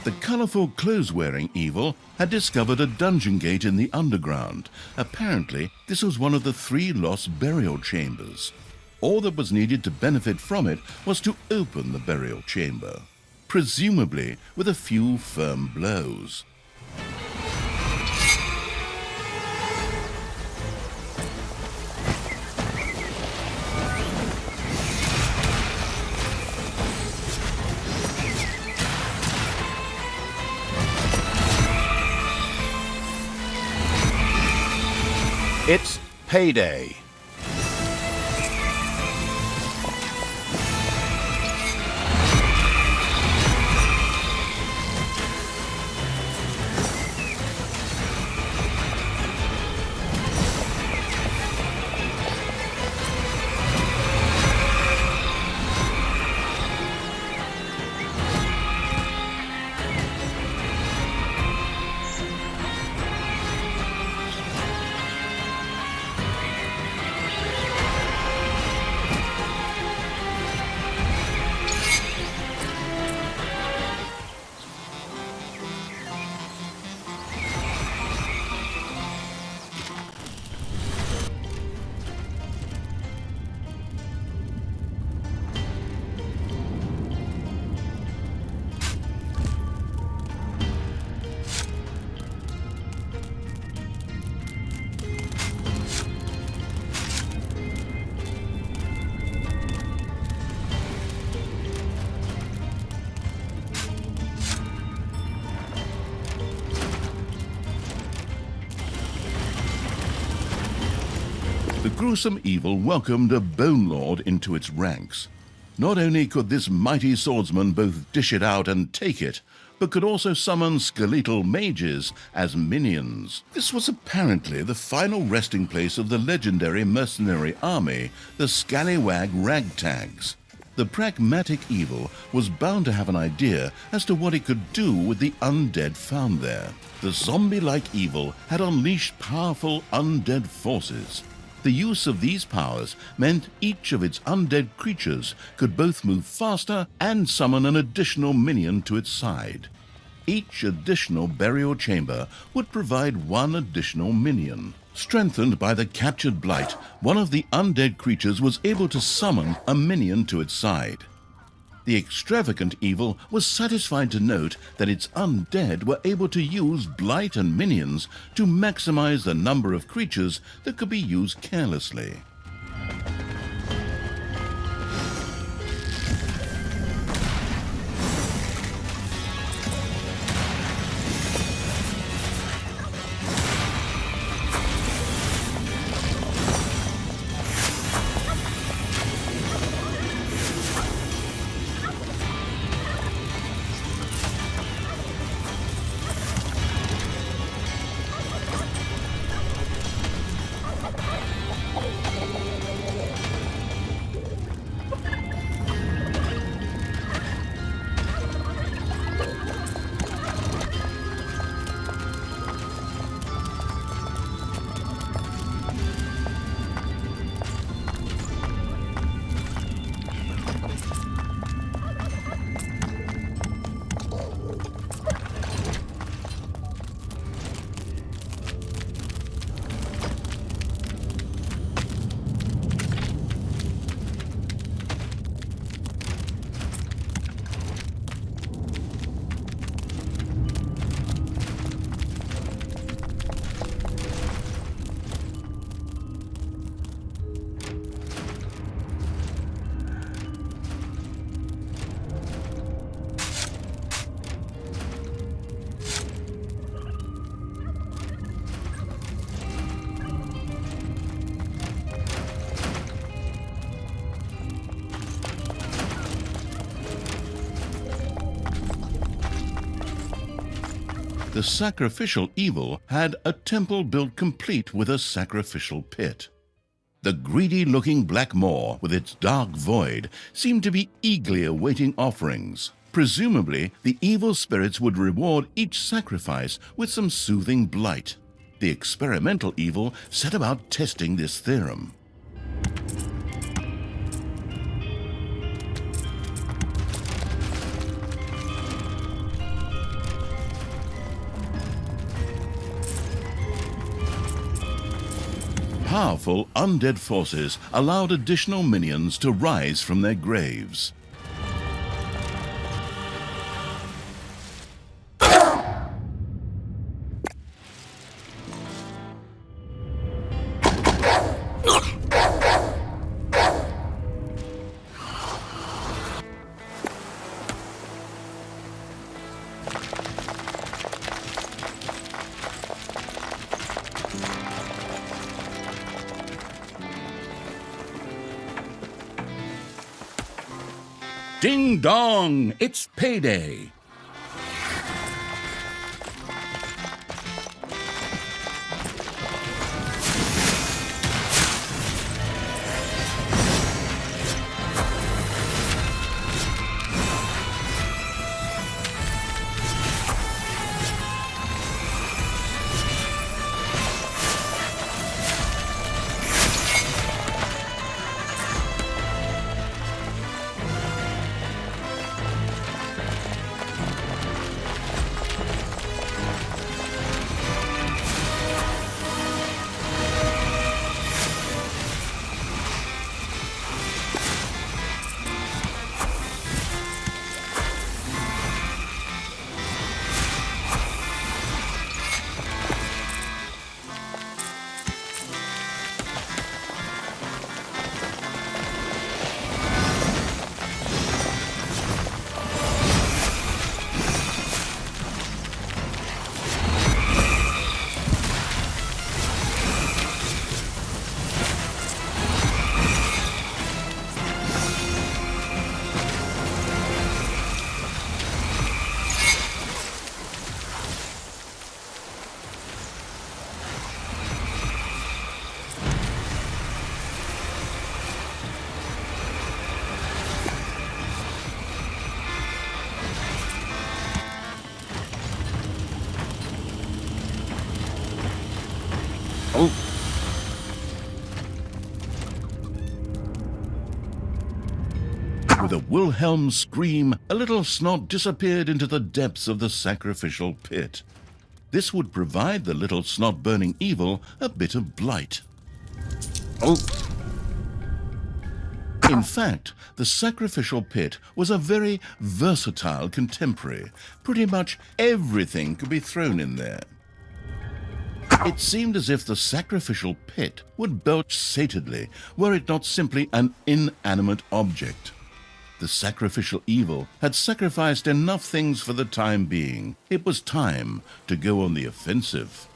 The colourful clothes-wearing evil had discovered a dungeon gate in the underground. Apparently, this was one of the 3 lost burial chambers. All that was needed to benefit from it was to open the burial chamber, presumably with a few firm blows. It's payday. The gruesome evil welcomed a Bone Lord into its ranks. Not only could this mighty swordsman both dish it out and take it, but could also summon skeletal mages as minions. This was apparently the final resting place of the legendary mercenary army, the Scallywag Ragtags. The pragmatic evil was bound to have an idea as to what it could do with the undead found there. The zombie-like evil had unleashed powerful undead forces. The use of these powers meant each of its undead creatures could both move faster and summon an additional minion to its side. Each additional burial chamber would provide one additional minion. Strengthened by the captured blight, one of the undead creatures was able to summon a minion to its side. The extravagant evil was satisfied to note that its undead were able to use blight and minions to maximize the number of creatures that could be used carelessly. The sacrificial evil had a temple built complete with a sacrificial pit. The greedy-looking black maw with its dark void seemed to be eagerly awaiting offerings. Presumably, the evil spirits would reward each sacrifice with some soothing blight. The experimental evil set about testing this theorem. Powerful undead forces allowed additional minions to rise from their graves. Ding dong! It's payday! Oh, With a Wilhelm scream, a little snot disappeared into the depths of the sacrificial pit. This would provide the little snot-burning evil a bit of blight. oh, In fact, the sacrificial pit was a very versatile contemporary. Pretty much everything could be thrown in there. It seemed as if the sacrificial pit would belch satedly were it not simply an inanimate object. The sacrificial evil had sacrificed enough things for the time being. It was time to go on the offensive.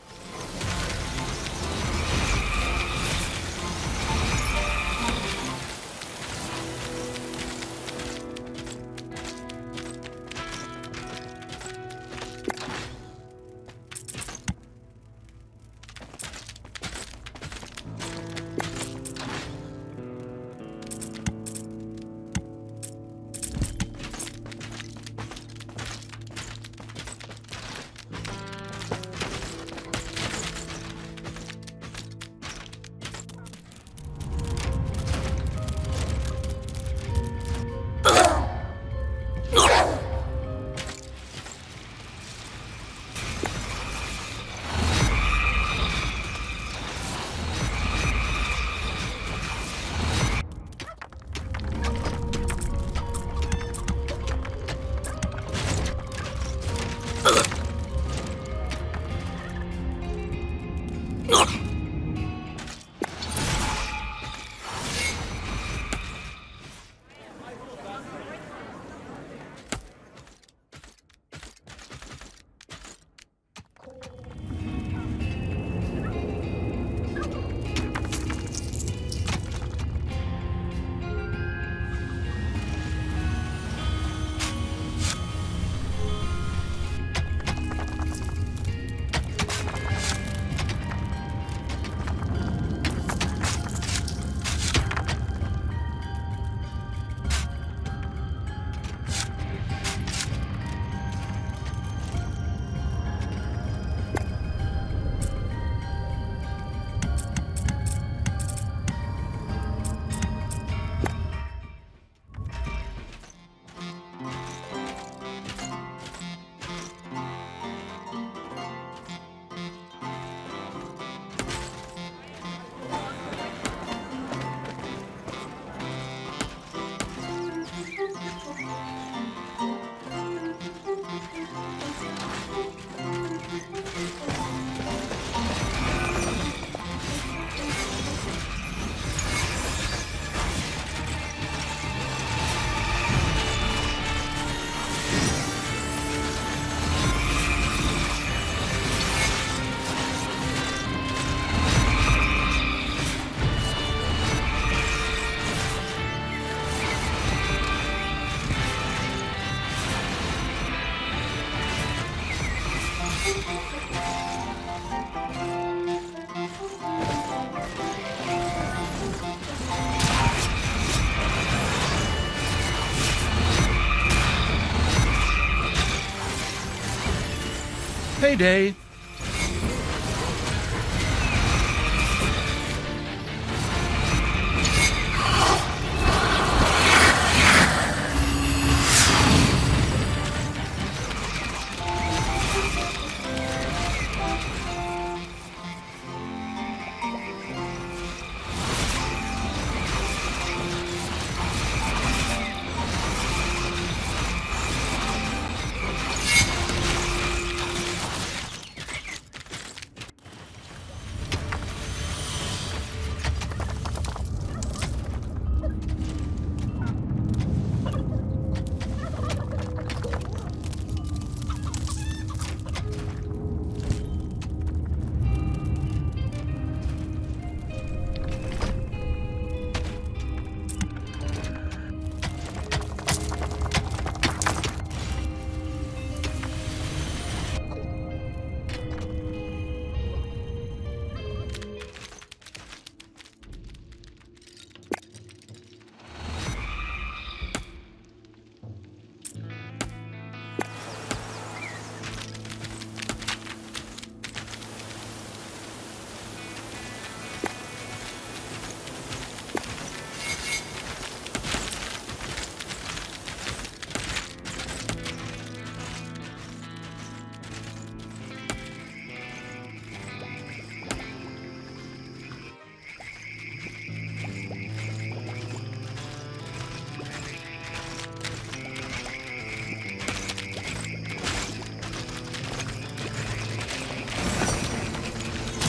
Payday!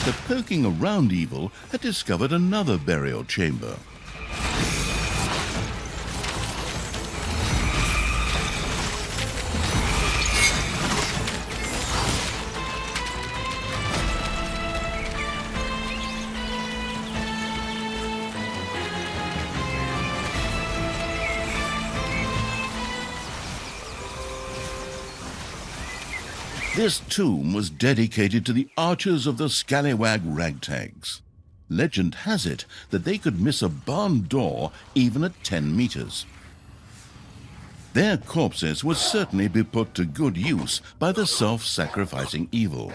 The poking around evil had discovered another burial chamber. This tomb was dedicated to the archers of the Scallywag Ragtags. Legend has it that they could miss a barn door even at 10 meters. Their corpses would certainly be put to good use by the self-sacrificing evil.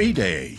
payday.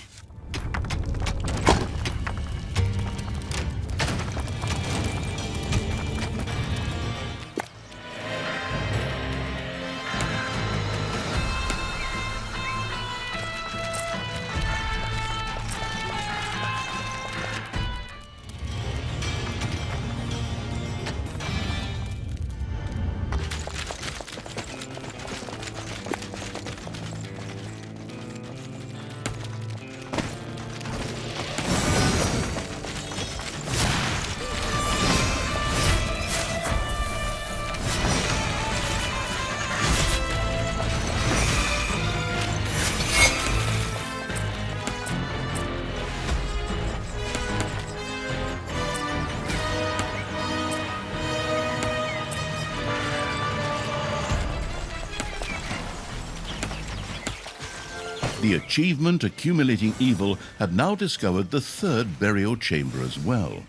The achievement Accumulating Evil had now discovered the third burial chamber as well.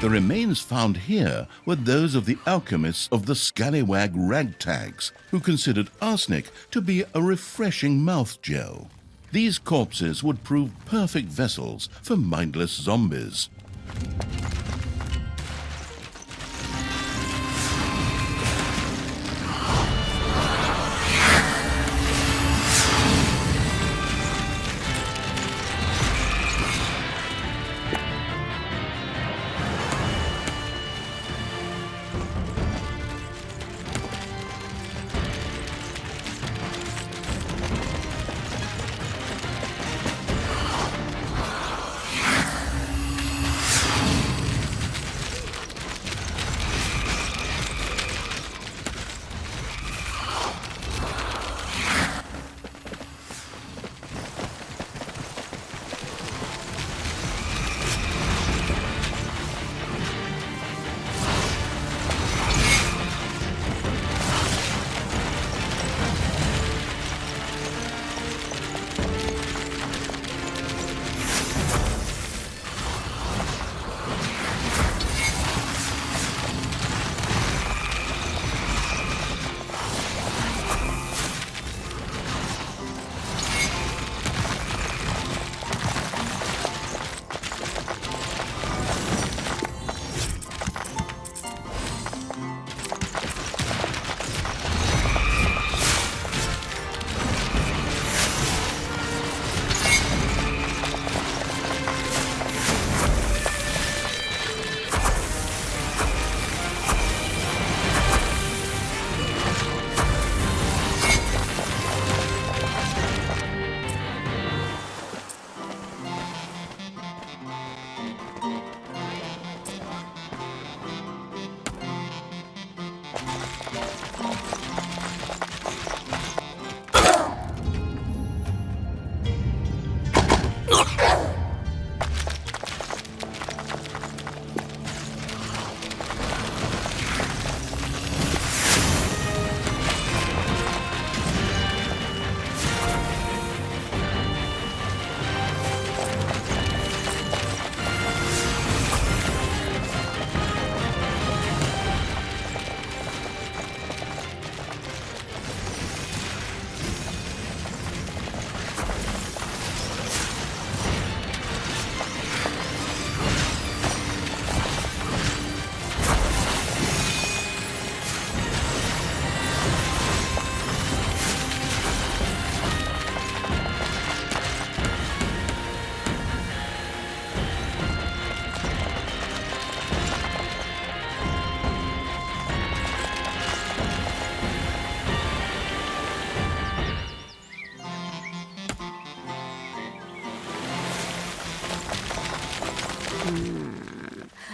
The remains found here were those of the alchemists of the scallywag ragtags, who considered arsenic to be a refreshing mouth gel. These corpses would prove perfect vessels for mindless zombies.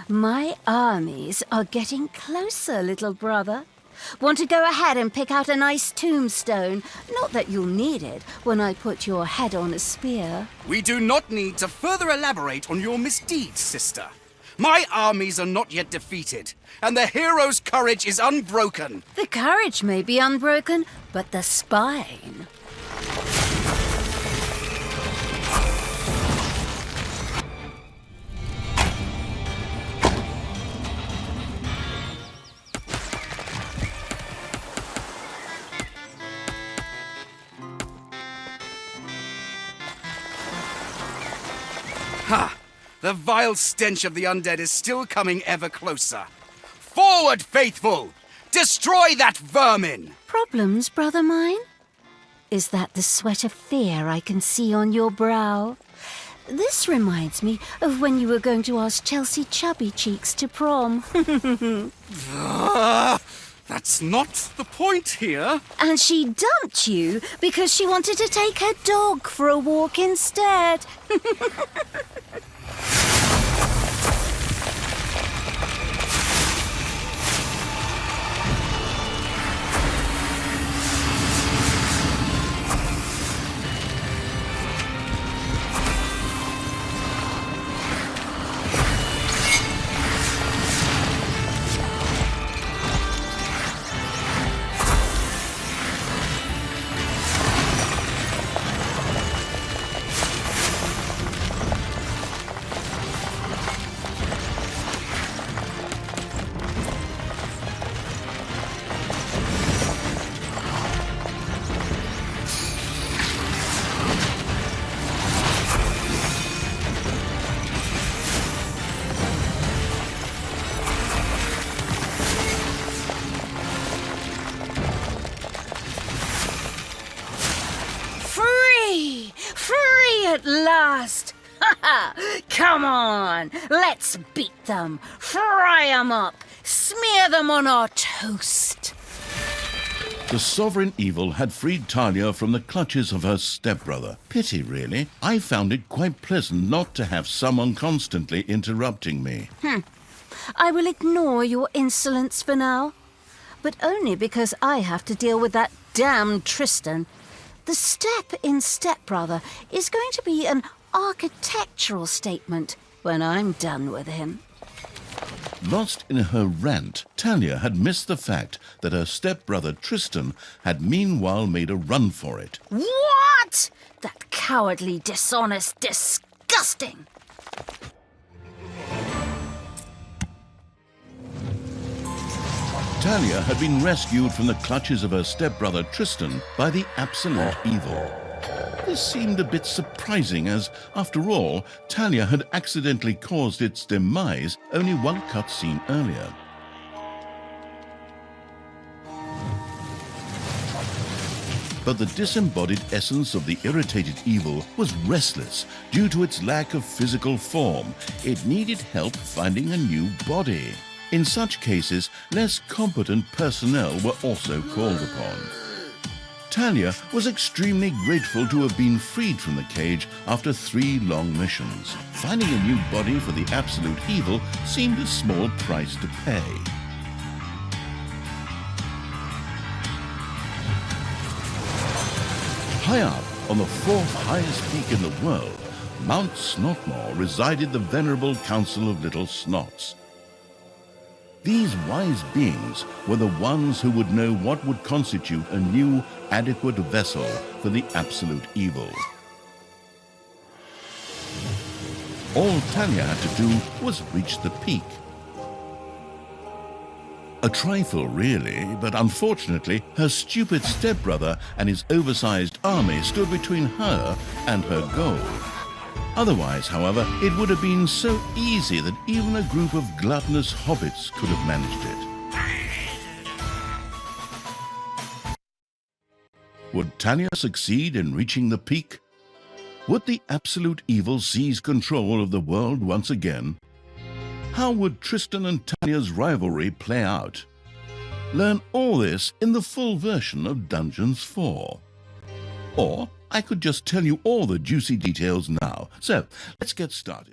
My armies are getting closer, little brother. Want to go ahead and pick out a nice tombstone? Not that you'll need it when I put your head on a spear. We do not need to further elaborate on your misdeeds, sister. My armies are not yet defeated, and the hero's courage is unbroken. The courage may be unbroken, but the spine. Ha! The vile stench of the undead is still coming ever closer. Forward, faithful! Destroy that vermin! Problems, brother mine? Is that the sweat of fear I can see on your brow? This reminds me of when you were going to ask Chelsea Chubby Cheeks to prom. That's not the point here. And she dumped you because she wanted to take her dog for a walk instead. Free at last! Ha ha! Come on, let's beat them, fry them up, smear them on our toast. The sovereign evil had freed Thalya from the clutches of her stepbrother. Pity, really. I found it quite pleasant not to have someone constantly interrupting me. I will ignore your insolence for now, but only because I have to deal with that damned Tristan. The step in stepbrother is going to be an architectural statement when I'm done with him. Lost in her rant, Thalya had missed the fact that her stepbrother Tristan had meanwhile made a run for it. What? That cowardly, dishonest, disgusting! Thalya had been rescued from the clutches of her stepbrother Tristan by the absolute evil. This seemed a bit surprising as, after all, Thalya had accidentally caused its demise only one cutscene earlier. But the disembodied essence of the irritated evil was restless due to its lack of physical form. It needed help finding a new body. In such cases, less competent personnel were also called upon. Thalya was extremely grateful to have been freed from the cage after 3 long missions. Finding a new body for the absolute evil seemed a small price to pay. High up on the 4th highest peak in the world, Mount Snotmore, resided the venerable Council of Little Snots. These wise beings were the ones who would know what would constitute a new, adequate vessel for the absolute evil. All Thalya had to do was reach the peak. A trifle, really, but unfortunately, her stupid stepbrother and his oversized army stood between her and her goal. Otherwise, however, it would have been so easy that even a group of gluttonous hobbits could have managed it. Would Thalya succeed in reaching the peak? Would the absolute evil seize control of the world once again? How would Tristan and Thalya's rivalry play out? Learn all this in the full version of Dungeons 4. Or I could just tell you all the juicy details now. So, let's get started.